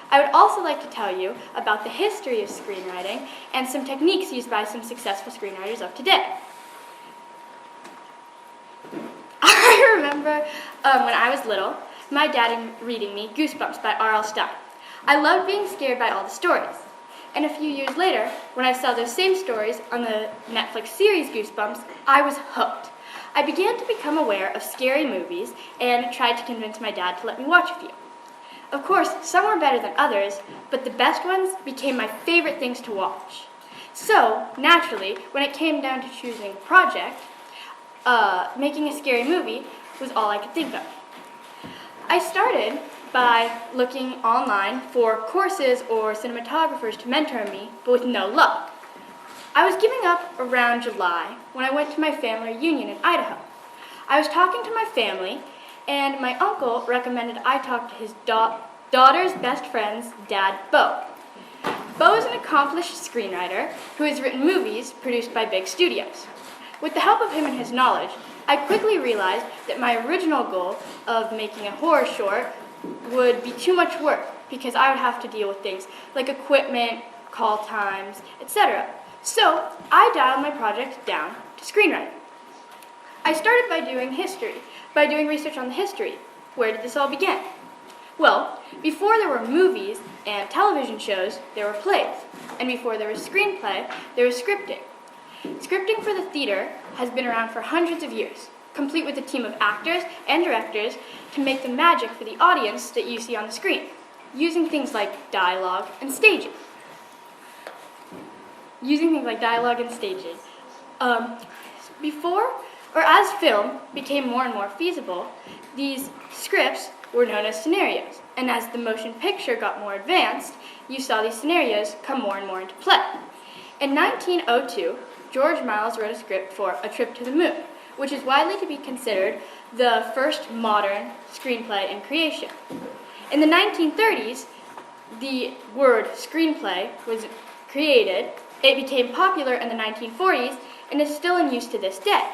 I would also like to tell you about the history of screenwriting and some techniques used by some successful screenwriters of today. I remember when I was little, my dad reading me Goosebumps by R.L. Stine. I loved being scared by all the stories. And a few years later, when I saw those same stories on the Netflix series Goosebumps, I was hooked. I began to become aware of scary movies and tried to convince my dad to let me watch a few. Of course, some were better than others, but the best ones became my favorite things to watch. So, naturally, when it came down to choosing a project, making a scary movie was all I could think of. I started by looking online for courses or cinematographers to mentor me, but with no luck. I was giving up around July when I went to my family reunion in Idaho. I was talking to my family, and my uncle recommended I talk to his daughter's best friend's dad, Bo. Bo is an accomplished screenwriter who has written movies produced by big studios. With the help of him and his knowledge, I quickly realized that my original goal of making a horror short would be too much work because I would have to deal with things like equipment, call times, etc. So I dialed my project down to screenwriting. I started by doing research on the history. Where did this all begin? Well, before there were movies and television shows, there were plays. And before there was screenplay, there was scripting. Scripting for the theater has been around for hundreds of years, complete with a team of actors and directors to make the magic for the audience that you see on the screen, using things like dialogue and staging. using things like dialogue and staging. As film became more and more feasible, these scripts were known as scenarios. And as the motion picture got more advanced, you saw these scenarios come more and more into play. In 1902, George Miles wrote a script for A Trip to the Moon, which is widely to be considered the first modern screenplay in creation. In the 1930s, the word screenplay was created. It became popular in the 1940s and is still in use to this day.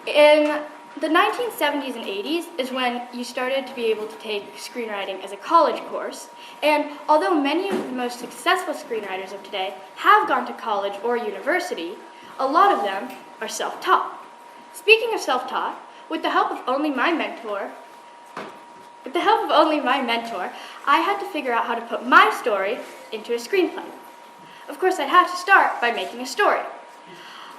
In the 1970s and 80s is when you started to be able to take screenwriting as a college course, and although many of the most successful screenwriters of today have gone to college or university, a lot of them are self-taught. Speaking of self-taught, with the help of only my mentor, I had to figure out how to put my story into a screenplay. Of course, I'd have to start by making a story.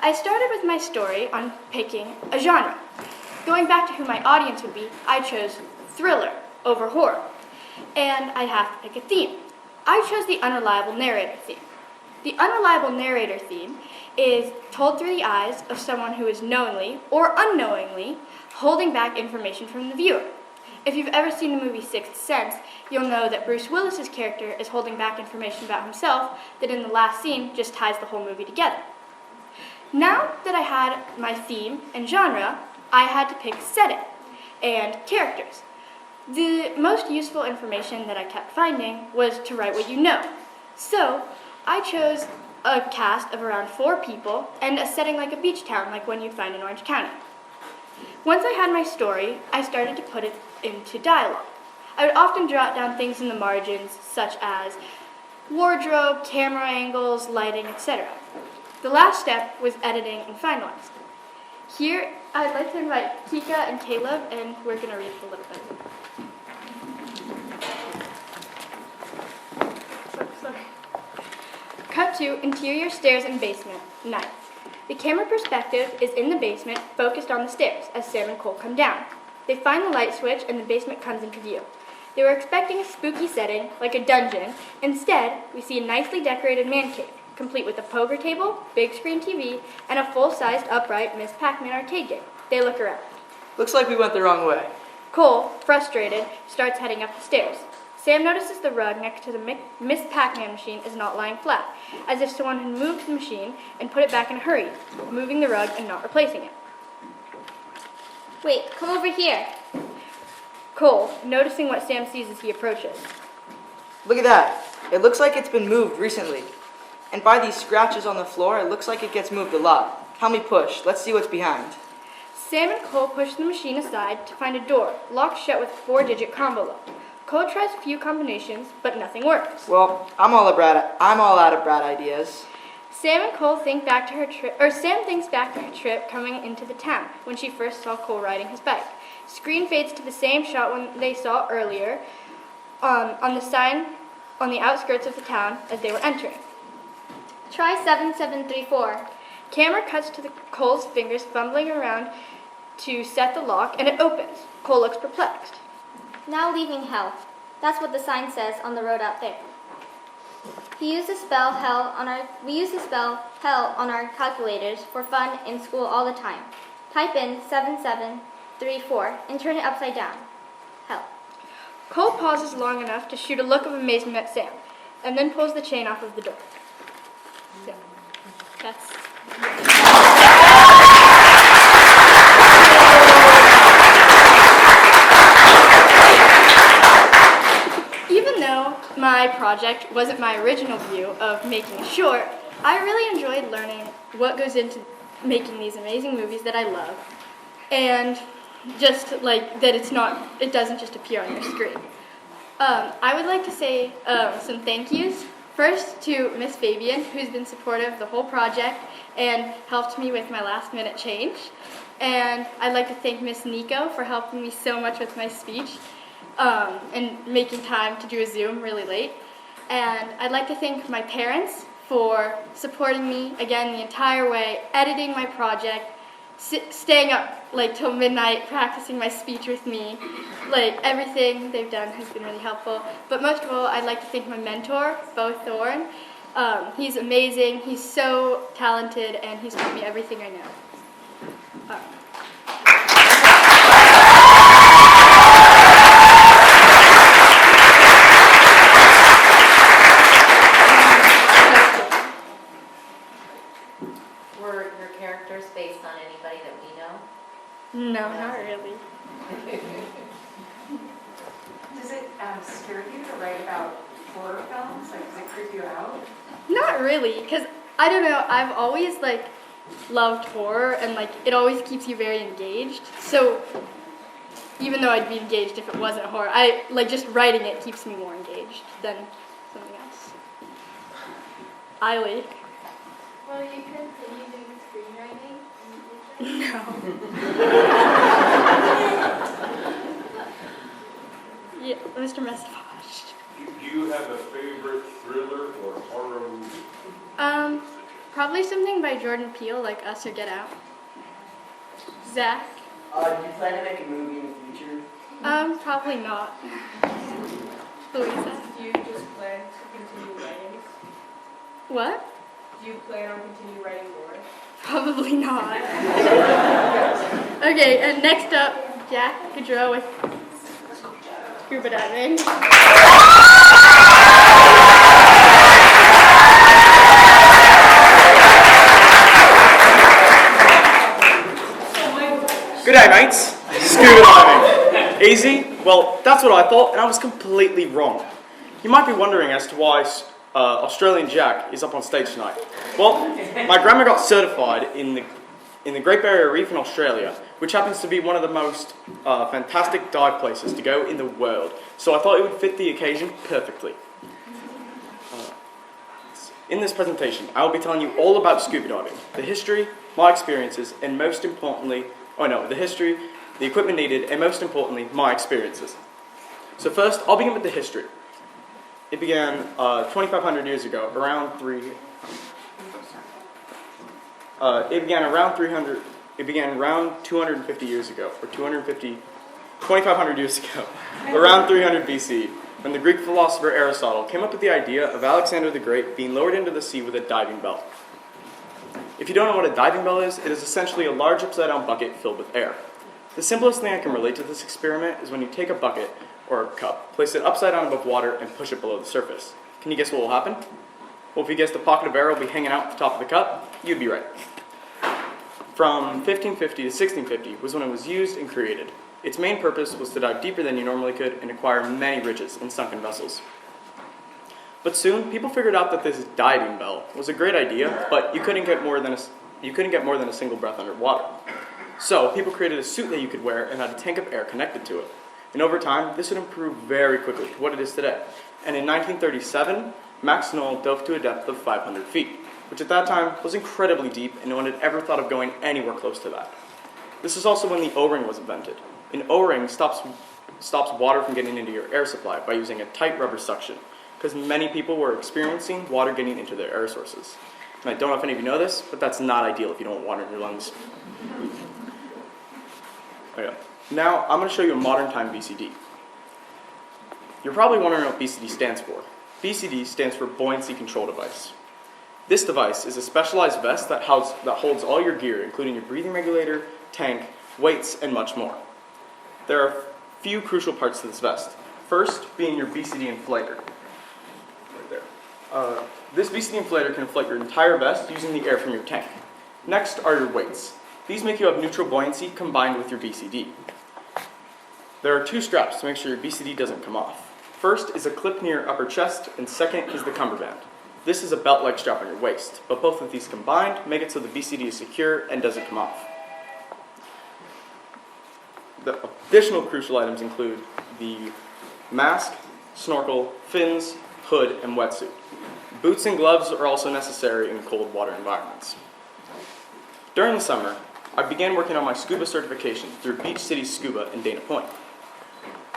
I started with my story on picking a genre. Going back to who my audience would be, I chose thriller over horror. And I'd have to pick a theme. I chose the unreliable narrator theme. The unreliable narrator theme is told through the eyes of someone who is knowingly or unknowingly holding back information from the viewer. If you've ever seen the movie Sixth Sense, you'll know that Bruce Willis's character is holding back information about himself that in the last scene just ties the whole movie together. Now that I had my theme and genre, I had to pick setting and characters. The most useful information that I kept finding was to write what you know. So I chose a cast of around 4 people and a setting like a beach town, like one you'd find in Orange County. Once I had my story, I started to put it into dialogue. I would often jot down things in the margins, such as wardrobe, camera angles, lighting, etc. The last step was editing and finalizing. Here, I'd like to invite Kika and Caleb, and we're going to read a little bit. Cut to interior stairs and basement, night. The camera perspective is in the basement, focused on the stairs, as Sam and Cole come down. They find the light switch, and the basement comes into view. They were expecting a spooky setting, like a dungeon. Instead, we see a nicely decorated man cave, complete with a poker table, big screen TV, and a full-sized upright Miss Pac-Man arcade game. They look around. Looks like we went the wrong way. Cole, frustrated, starts heading up the stairs. Sam notices the rug next to the Miss Pac-Man machine is not lying flat, as if someone had moved the machine and put it back in a hurry, moving the rug and not replacing it. Wait, come over here. Cole, noticing what Sam sees as he approaches. Look at that. It looks like it's been moved recently. And by these scratches on the floor, it looks like it gets moved a lot. Help me push. Let's see what's behind. Sam and Cole push the machine aside to find a door, locked shut with a 4-digit combo lock. Cole tries a few combinations, but nothing works. Well, I'm all out of brat ideas. Sam thinks back to her trip coming into the town when she first saw Cole riding his bike. Screen fades to the same shot when they saw earlier on the sign on the outskirts of the town as they were entering. Try 7734. Camera cuts to Cole's fingers fumbling around to set the lock, and it opens. Cole looks perplexed. Now leaving hell. That's what the sign says on the road out there. We use the spell hell on our calculators for fun in school all the time. Type in 7734 and turn it upside down. Hell. Cole pauses long enough to shoot a look of amazement at Sam, and then pulls the chain off of the door. So, that's... Even though my project wasn't my original view of making a short, I really enjoyed learning what goes into making these amazing movies that I love, and just like that it doesn't just appear on your screen. I would like to say some thank yous. First to Miss Fabian, who's been supportive the whole project and helped me with my last-minute change. And I'd like to thank Miss Nico for helping me so much with my speech and making time to do a Zoom really late. And I'd like to thank my parents for supporting me, again, the entire way, editing my project, staying up like till midnight, practicing my speech with me. Like, everything they've done has been really helpful. But most of all, I'd like to thank my mentor, Bo Thorne, He's amazing, he's so talented, and he's taught me everything I know. Were your characters based on anybody that we know? No, not really. Does it scare you to write about horror films? Like, does it creep you out? Not really, because I don't know, I've always loved horror, and it always keeps you very engaged. So even though I'd be engaged if it wasn't horror, just writing it keeps me more engaged than something else. Eileen. Will you continue doing screenwriting in the future? No. Yeah, Mr. Message. Do you have a favorite thriller or horror movie? Probably something by Jordan Peele, like Us or Get Out. Zach? Do you plan to make a movie in the future? Probably not. Louisa? Do you just plan to continue writing? What? Do you plan on continue writing more? Probably not. Okay, and next up, Jack Gaudreau with Scuba Diving. Good day, mates. Scuba diving. Easy? Well, that's what I thought, and I was completely wrong. You might be wondering as to why Australian Jack is up on stage tonight. Well, my grandma got certified in the Great Barrier Reef in Australia, which happens to be one of the most fantastic dive places to go in the world. So I thought it would fit the occasion perfectly. In this presentation, I will be telling you all about scuba diving, the history, my experiences, and most importantly, the history, the equipment needed, and most importantly, my experiences. So first, I'll begin with the history. It began 2,500 years ago, around 250 years ago, or 2,500 years ago, around 300 BC, when the Greek philosopher Aristotle came up with the idea of Alexander the Great being lowered into the sea with a diving bell. If you don't know what a diving bell is, it is essentially a large upside-down bucket filled with air. The simplest thing I can relate to this experiment is when you take a bucket or a cup, place it upside down above water, and push it below the surface. Can you guess what will happen? Well, if you guessed a pocket of air will be hanging out at the top of the cup, you'd be right. From 1550 to 1650 was when it was used and created. Its main purpose was to dive deeper than you normally could and acquire many riches in sunken vessels. But soon, people figured out that this diving bell was a great idea, but you couldn't get more than a single breath underwater. So people created a suit that you could wear and had a tank of air connected to it. And over time, this would improve very quickly to what it is today. And in 1937, Max Knoll dove to a depth of 500 feet, which at that time was incredibly deep, and no one had ever thought of going anywhere close to that. This is also when the O-ring was invented. An O-ring stops water from getting into your air supply by using a tight rubber suction, because many people were experiencing water getting into their air sources. And I don't know if any of you know this, but that's not ideal if you don't want water in your lungs. Okay. Now, I'm going to show you a modern time BCD. You're probably wondering what BCD stands for. BCD stands for Buoyancy Control Device. This device is a specialized vest that holds all your gear, including your breathing regulator, tank, weights, and much more. There are a few crucial parts to this vest. First, being your BCD inflator. Right there. This BCD inflator can inflate your entire vest using the air from your tank. Next are your weights. These make you have neutral buoyancy combined with your BCD. There are two straps to make sure your BCD doesn't come off. First is a clip near your upper chest, and second is the cummerband. This is a belt-like strap on your waist, but both of these combined make it so the BCD is secure and doesn't come off. The additional crucial items include the mask, snorkel, fins, hood, and wetsuit. Boots and gloves are also necessary in cold water environments. During the summer, I began working on my scuba certification through Beach City Scuba in Dana Point.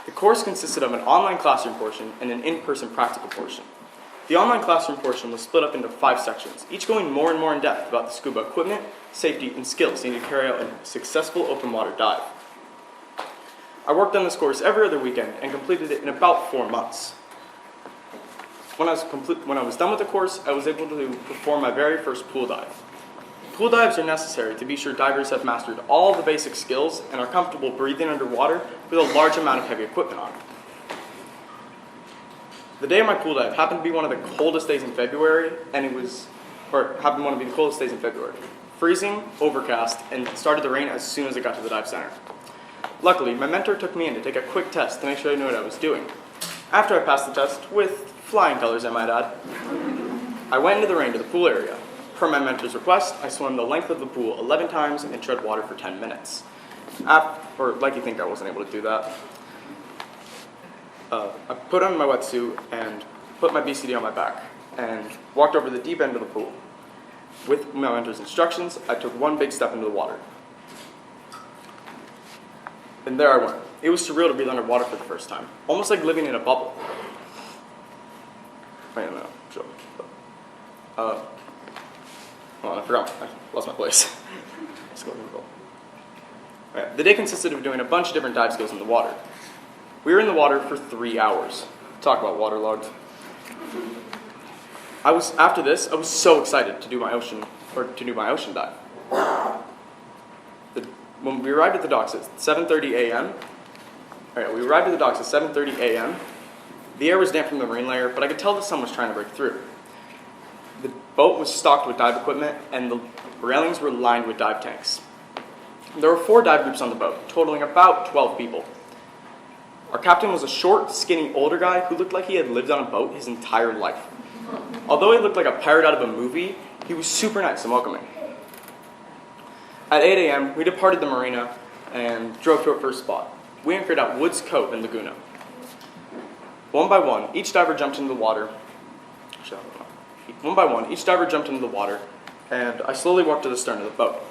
The course consisted of an online classroom portion and an in-person practical portion. The online classroom portion was split up into 5 sections, each going more and more in depth about the scuba equipment, safety, and skills needed to carry out a successful open water dive. I worked on this course every other weekend and completed it in about 4 months. when I was done with the course, I was able to perform my very first pool dive. Pool dives are necessary to be sure divers have mastered all the basic skills and are comfortable breathing underwater with a large amount of heavy equipment on. The day of my pool dive happened to be one of the coldest days in February, happened to be the coldest days in February. Freezing, overcast, and it started to rain as soon as I got to the dive center. Luckily, my mentor took me in to take a quick test to make sure I knew what I was doing. After I passed the test, with flying colors I might add, I went into the rain to the pool area. Per my mentor's request, I swam the length of the pool 11 times and tread water for 10 minutes. Like you think I wasn't able to do that. I put on my wetsuit and put my BCD on my back and walked over the deep end of the pool. With my mentor's instructions, I took one big step into the water. And there I went. It was surreal to breathe underwater for the first time, almost like living in a bubble. Wait a minute, sure. Hold on, I forgot. I lost my place. Let's go to the goal. Right, the day consisted of doing a bunch of different dive skills in the water. We were in the water for 3 hours. Talk about waterlogged. After this, I was so excited to do my ocean dive. When we arrived at the docks at 7:30 a.m. We arrived at the docks at 7:30 a.m. The air was damp from the marine layer, but I could tell the sun was trying to break through. The boat was stocked with dive equipment, and the railings were lined with dive tanks. There were 4 dive groups on the boat, totaling about 12 people. Our captain was a short, skinny, older guy who looked like he had lived on a boat his entire life. Although he looked like a pirate out of a movie, he was super nice and welcoming. At 8 a.m., we departed the marina and drove to our first spot. We anchored at Woods Cove in Laguna. One by one, each diver jumped into the water. And I slowly walked to the stern of the boat.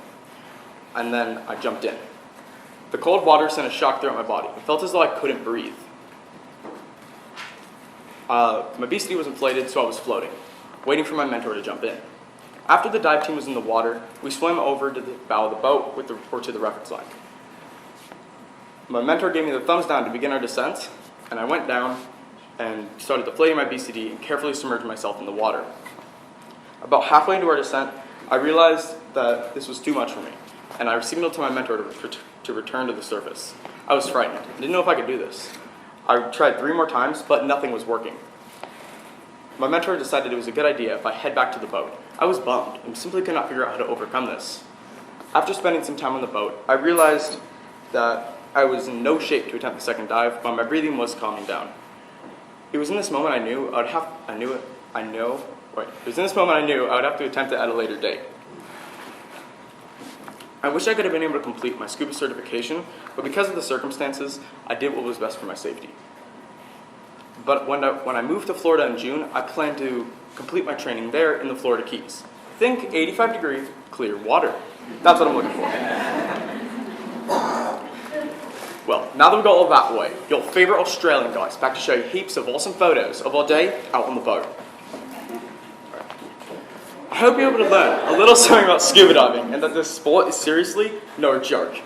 And then I jumped in. The cold water sent a shock throughout my body. It felt as though I couldn't breathe. My BCD was inflated, so I was floating, waiting for my mentor to jump in. After the dive team was in the water, we swam over to the bow of the boat to the reference line. My mentor gave me the thumbs down to begin our descent, and I went down and started deflating my BCD and carefully submerged myself in the water. About halfway into our descent, I realized that this was too much for me, and I signaled to my mentor to return to the surface. I was frightened. I didn't know if I could do this. I tried 3 more times, but nothing was working. My mentor decided it was a good idea if I head back to the boat. I was bummed and simply could not figure out how to overcome this. After spending some time on the boat, I realized that I was in no shape to attempt the second dive, but my breathing was calming down. It was in this moment I knew I would have to attempt it at a later date. I wish I could have been able to complete my scuba certification, but because of the circumstances, I did what was best for my safety. But when I moved to Florida in June, I plan to complete my training there in the Florida Keys. Think 85-degree clear water. That's what I'm looking for. Well, now that we've got all that way, your favorite Australian guy's back to show you heaps of awesome photos of our day out on the boat. I hope you're able to learn a little something about scuba diving and that this sport is seriously no joke.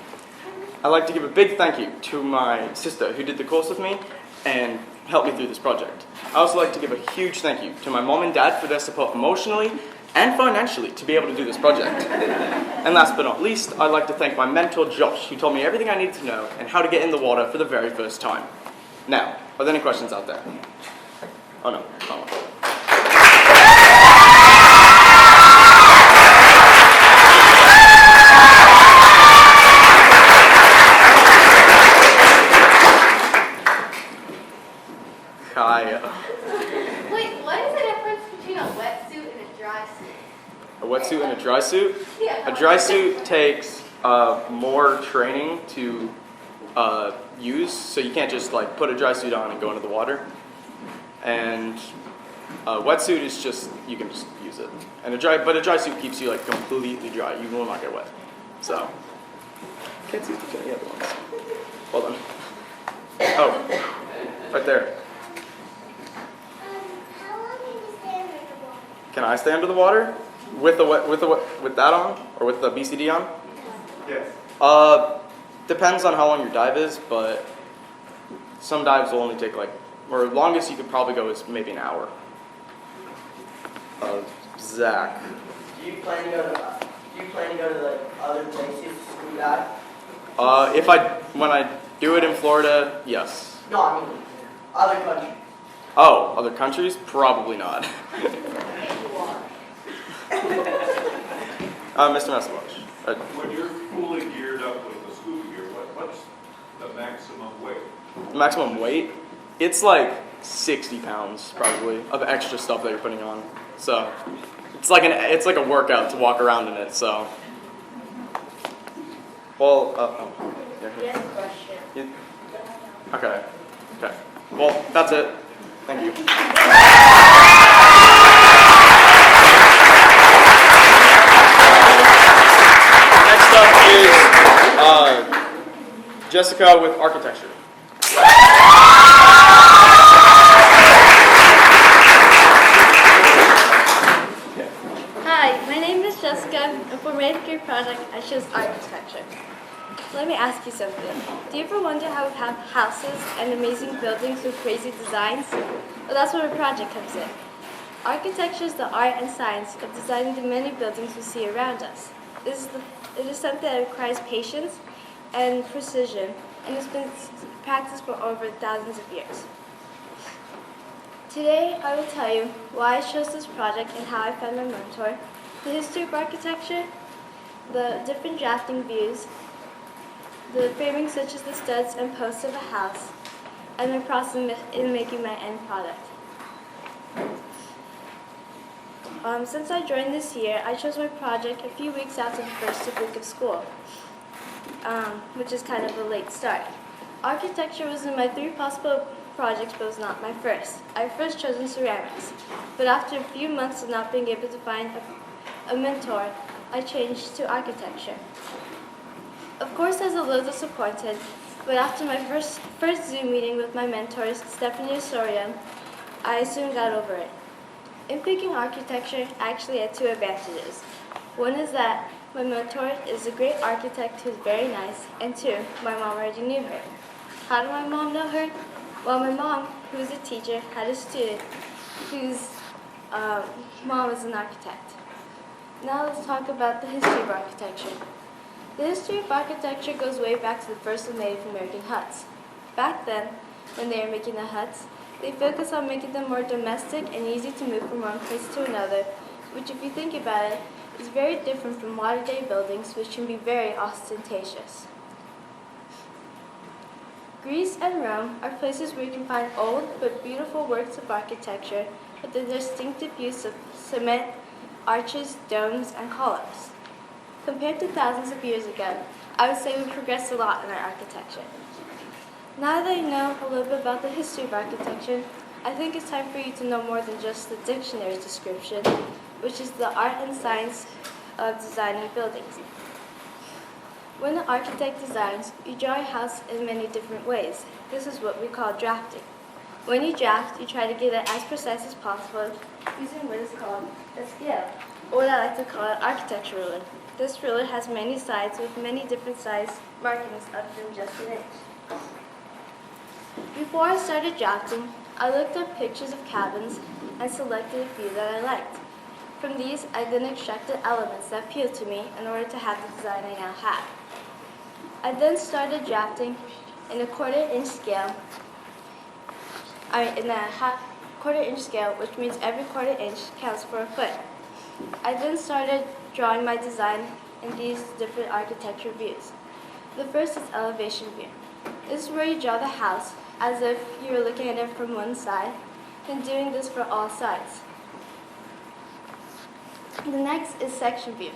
I'd like to give a big thank you to my sister who did the course with me and helped me through this project. I also like to give a huge thank you to my mom and dad for their support emotionally and financially to be able to do this project. And last but not least, I'd like to thank my mentor Josh who told me everything I needed to know and how to get in the water for the very first time. Now, are there any questions out there? Oh no, come on. Kaiya. Wait, what is the difference between a wetsuit and a dry suit? A wetsuit and a dry suit? Yeah. A dry suit takes more training to use, so you can't just like put a dry suit on and go into the water. And a wetsuit is just, you can just use it. And a dry suit keeps you like completely dry. You will not get wet. So, can't see the other ones. Hold on. Oh, right there. Can I stay under the water with that on or with the BCD on? Yes. Depends on how long your dive is, but some dives will only take or longest you could probably go is maybe an hour. Zach. Do you plan to go to like other places to do that? When I do it in Florida, yes. No, I mean other countries. Oh, other countries? Probably not. Mr. Messelbush. When you're fully geared up with the scuba gear, what's the maximum weight? Maximum weight? It's like 60 pounds probably of extra stuff that you're putting on. So it's like a workout to walk around in it. So. Well. Yes, question. Okay. Well, that's it. Thank you. Next up is Jessica with architecture. Hi, my name is Jessica, and for my 8th grade project, I chose architecture. Let me ask you something. Do you ever wonder how we have houses and amazing buildings with crazy designs? Well, that's where a project comes in. Architecture is the art and science of designing the many buildings we see around us. It is something that requires patience and precision, and it's been practiced for over thousands of years. Today, I will tell you why I chose this project and how I found my mentor, the history of architecture, the different drafting views, the framing such as the studs and posts of a house, and my process in making my end product. Since I joined this year, I chose my project a few weeks after the first week of school, which is kind of a late start. Architecture was in my 3 possible projects, but was not my first. I first chosen ceramics, but after a few months of not being able to find a mentor, I changed to architecture. Of course, I was a little disappointed, but after my first Zoom meeting with my mentors, Stephanie and Soria, I soon got over it. In picking architecture, I actually had 2 advantages. One is that my mentor is a great architect who's very nice, and 2, my mom already knew her. How did my mom know her? Well, my mom, who is a teacher, had a student whose mom is an architect. Now let's talk about the history of architecture. The history of architecture goes way back to the first of Native American huts. Back then, when they were making the huts, they focused on making them more domestic and easy to move from one place to another, which, if you think about it, is very different from modern-day buildings, which can be very ostentatious. Greece and Rome are places where you can find old but beautiful works of architecture with the distinctive use of cement, arches, domes, and columns. Compared to thousands of years ago, I would say we've progressed a lot in our architecture. Now that I know a little bit about the history of architecture, I think it's time for you to know more than just the dictionary description, which is the art and science of designing buildings. When an architect designs, you draw a house in many different ways. This is what we call drafting. When you draft, you try to get it as precise as possible using what is called a scale, or what I like to call an architecture ruler. This ruler has many sides with many different size markings up to just an inch. Before I started drafting, I looked up pictures of cabins and selected a few that I liked. From these, I then extracted elements that appealed to me in order to have the design I now have. I then started drafting in a quarter-inch scale, which means every quarter inch counts for a foot. I then started drawing my design in these different architecture views. The first is elevation view. This is where you draw the house as if you were looking at it from one side, and doing this for all sides. The next is section view.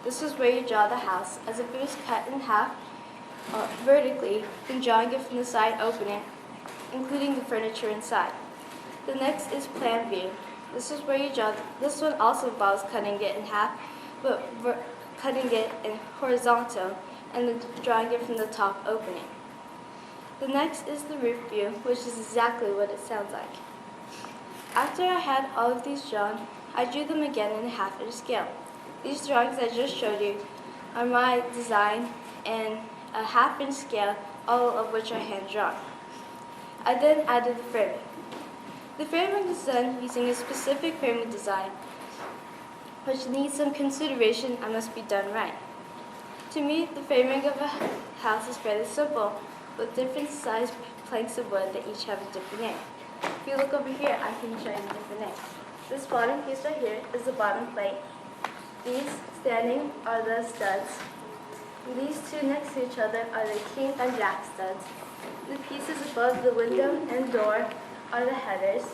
This is where you draw the house as if it was cut in half vertically, then drawing it from the side opening, including the furniture inside. The next is plan view. This is where you draw. This one also involves cutting it in half, but cutting it in horizontal and then drawing it from the top opening. The next is the roof view, which is exactly what it sounds like. After I had all of these drawn, I drew them again in a half-inch scale. These drawings I just showed you are my design in a half-inch scale, all of which are hand-drawn. I then added the framing. The framing is done using a specific framing design which needs some consideration and must be done right. To me, the framing of a house is fairly simple, with different sized planks of wood that each have a different name. If you look over here, I can show you the different names. This bottom piece right here is the bottom plate. These standing are the studs. These two next to each other are the king and jack studs. The pieces above the window and door are the headers.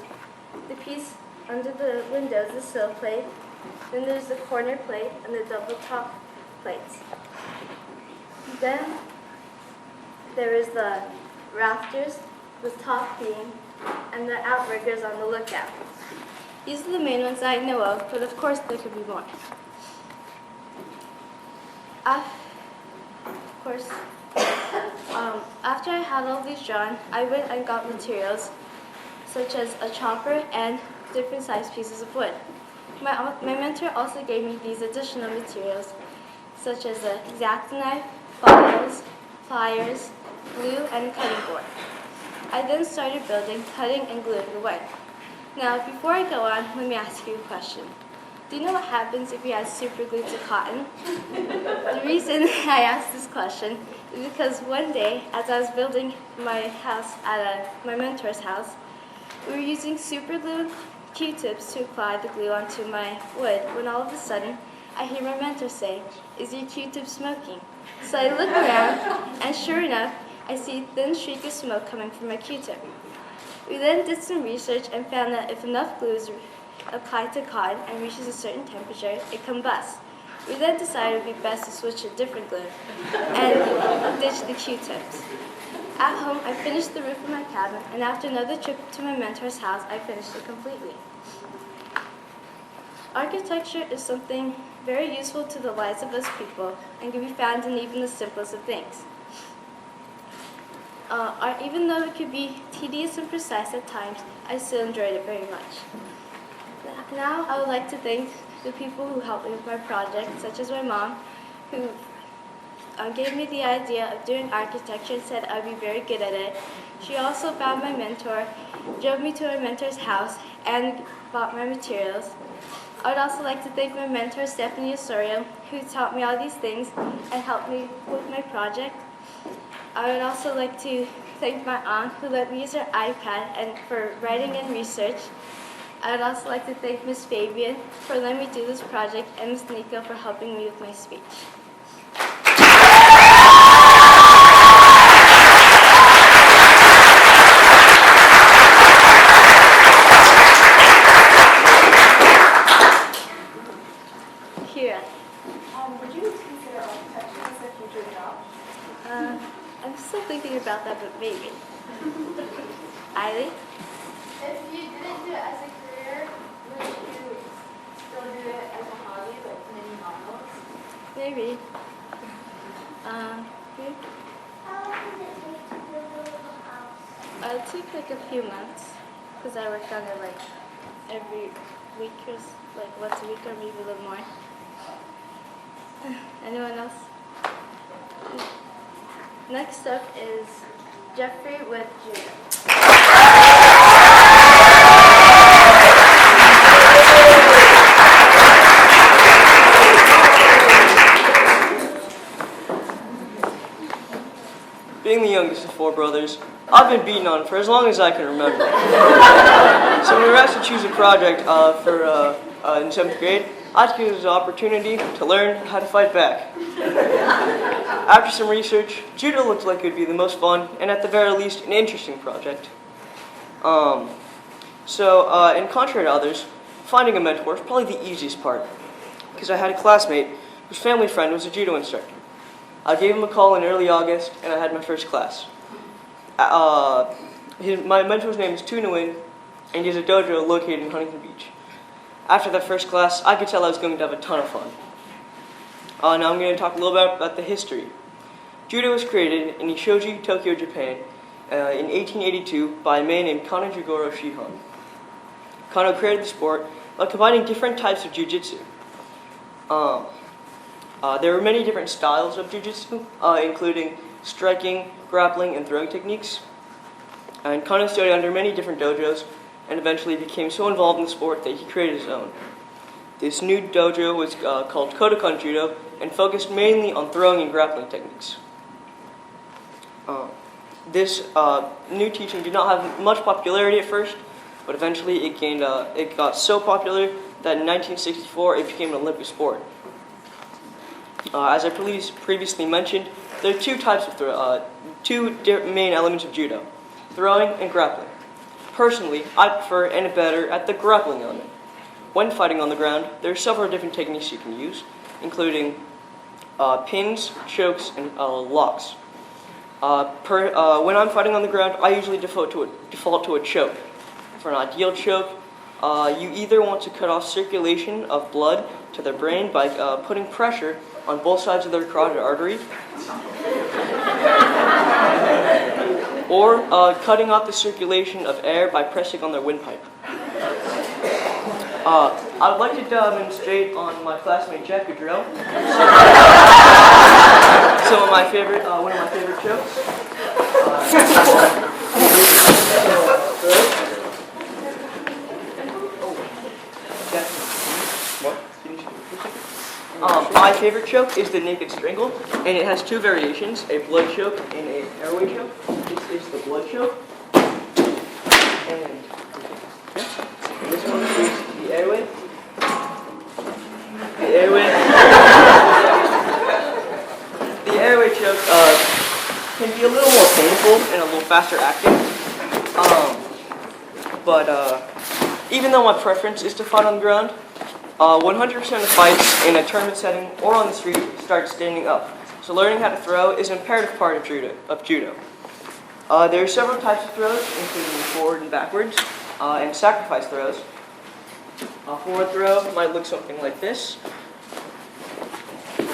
The piece under the window is the sill plate. Then there's the corner plate and the double top plates. Then there is the rafters, the top beam, and the outriggers on the lookout. These are the main ones I know of, but of course there could be more. After I had all these drawn, I went and got materials, such as a chopper and different sized pieces of wood. My mentor also gave me these additional materials, such as a X-Acto knife, files, pliers, glue, and a cutting board. I then started building, cutting, and gluing away. Now, before I go on, let me ask you a question. Do you know what happens if you add super glue to cotton? The reason I asked this question is because one day, as I was building my house at my mentor's house, we were using super glue and Q-tips to apply the glue onto my wood, when all of a sudden, I hear my mentor say, "Is your Q-tip smoking?" So I look around, and sure enough, I see a thin streak of smoke coming from my Q-tip. We then did some research and found that if enough glue is applied to cotton and reaches a certain temperature, it combusts. We then decided it would be best to switch to different glue and ditch the Q-tips. At home, I finished the roof of my cabin, and after another trip to my mentor's house, I finished it completely. Architecture is something very useful to the lives of us people and can be found in even the simplest of things. Even though it could be tedious and precise at times, I still enjoyed it very much. Now I would like to thank the people who helped me with my project, such as my mom, who gave me the idea of doing architecture and said I'd be very good at it. She also found my mentor, drove me to my mentor's house, and bought my materials. I would also like to thank my mentor, Stephanie Osorio, who taught me all these things and helped me with my project. I would also like to thank my aunt, who let me use her iPad and for writing and research. I would also like to thank Miss Fabian for letting me do this project and Miss Nico for helping me with my speech. Kira. Would you consider architecture as a future job? I'm still thinking about that, but maybe. Eileen? If you didn't do it as a career, would you still do it as a hobby, like many models? Maybe. How long did it take to build a little house? It took like a few months, because I worked on it like every week or like once a week or maybe a little more. Anyone else? Next up is Jeffrey with Judo. Being the youngest of four brothers, I've been beaten on for as long as I can remember. So when we were asked to choose a project in 7th grade, I took it as an opportunity to learn how to fight back. After some research, Judo looked like it would be the most fun and at the very least an interesting project. In contrary to others, finding a mentor was probably the easiest part, because I had a classmate whose family friend was a Judo instructor. I gave him a call in early August, and I had my first class. My mentor's name is Tunawin, and he has a dojo located in Huntington Beach. After that first class, I could tell I was going to have a ton of fun. Now I'm going to talk a little bit about the history. Judo was created in Ishoji, Tokyo, Japan, in 1882 by a man named Kano Jigoro Shihan. Kano created the sport by combining different types of jiu-jitsu. There were many different styles of jiu-jitsu, including striking, grappling, and throwing techniques. And Kano studied under many different dojos and eventually became so involved in the sport that he created his own. This new dojo was called Kodokan Judo and focused mainly on throwing and grappling techniques. This new teaching did not have much popularity at first, but eventually it got so popular that in 1964 it became an Olympic sport. As I previously mentioned, there are two main elements of judo: throwing and grappling. Personally, I prefer and am better at the grappling element. When fighting on the ground, there are several different techniques you can use, including pins, chokes, and locks. When I'm fighting on the ground, I usually default to a choke. For an ideal choke, you either want to cut off circulation of blood to their brain by putting pressure on both sides of their carotid artery, or cutting off the circulation of air by pressing on their windpipe. I would like to demonstrate on my classmate Gaudreau one of my favorite chokes. My favorite choke is the naked strangle, and it has two variations: a blood choke and an airway choke. This is the blood choke, and this one is the airway. The airway choke can be a little more painful and a little faster acting. But even though my preference is to fight on the ground, 100% of fights in a tournament setting or on the street start standing up. So learning how to throw is an imperative part of judo. There are several types of throws, including forward and backwards, and sacrifice throws. A forward throw might look something like this. A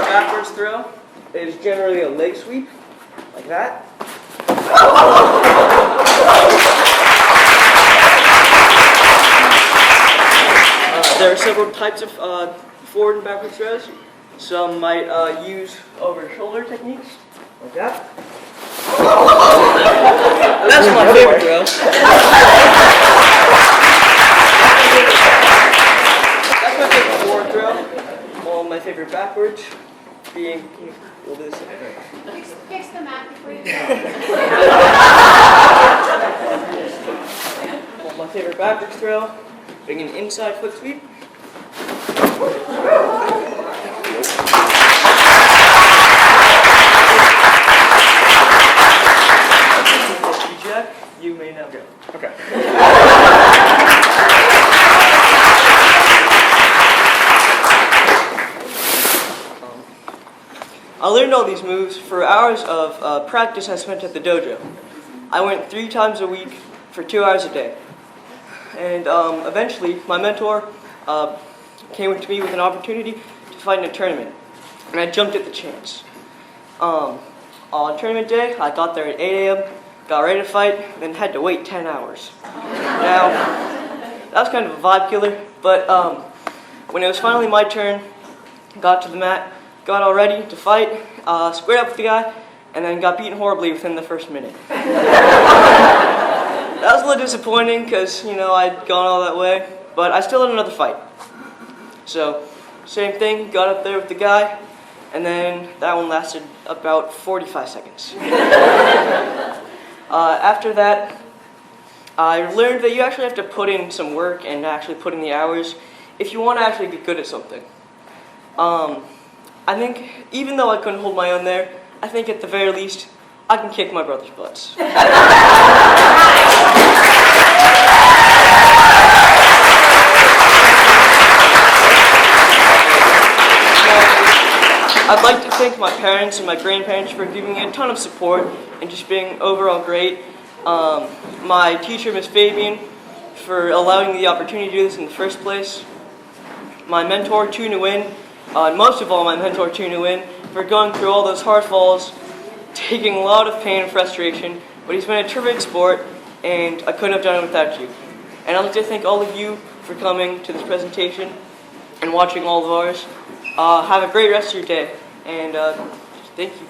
backwards throw is generally a leg sweep, like that. There are several types of forward and backward throws. Some might use over-shoulder techniques, like that. That's my favorite throw. That's my favorite forward throw. All my favorite backwards being... We'll do this again. Fix the mat before you go. My favorite backwards throw, being an inside foot sweep. Jack, you may now go. Okay. I learned all these moves for hours of practice I spent at the dojo. I went 3 times a week for 2 hours a day. And eventually, my mentor came to me with an opportunity to fight in a tournament. And I jumped at the chance. On tournament day, I got there at 8 a.m., got ready to fight, then had to wait 10 hours. Now, that was kind of a vibe killer, but when it was finally my turn, got to the mat, got all ready to fight, squared up with the guy, and then got beaten horribly within the first minute. That was a little disappointing because, I'd gone all that way, but I still had another fight. So, same thing, got up there with the guy, and then that one lasted about 45 seconds. After that, I learned that you actually have to put in some work and actually put in the hours if you want to actually get good at something. I think, even though I couldn't hold my own there, I think at the very least, I can kick my brother's butts. I'd like to thank my parents and my grandparents for giving me a ton of support and just being overall great. My teacher, Miss Fabian, for allowing me the opportunity to do this in the first place. My mentor, Tu Nguyen, and most of all, my mentor, Tu Nguyen, for going through all those hard falls, taking a lot of pain and frustration, but he's been a terrific sport, and I couldn't have done it without you. And I'd like to thank all of you for coming to this presentation and watching all of ours. Have a great rest of your day, and thank you.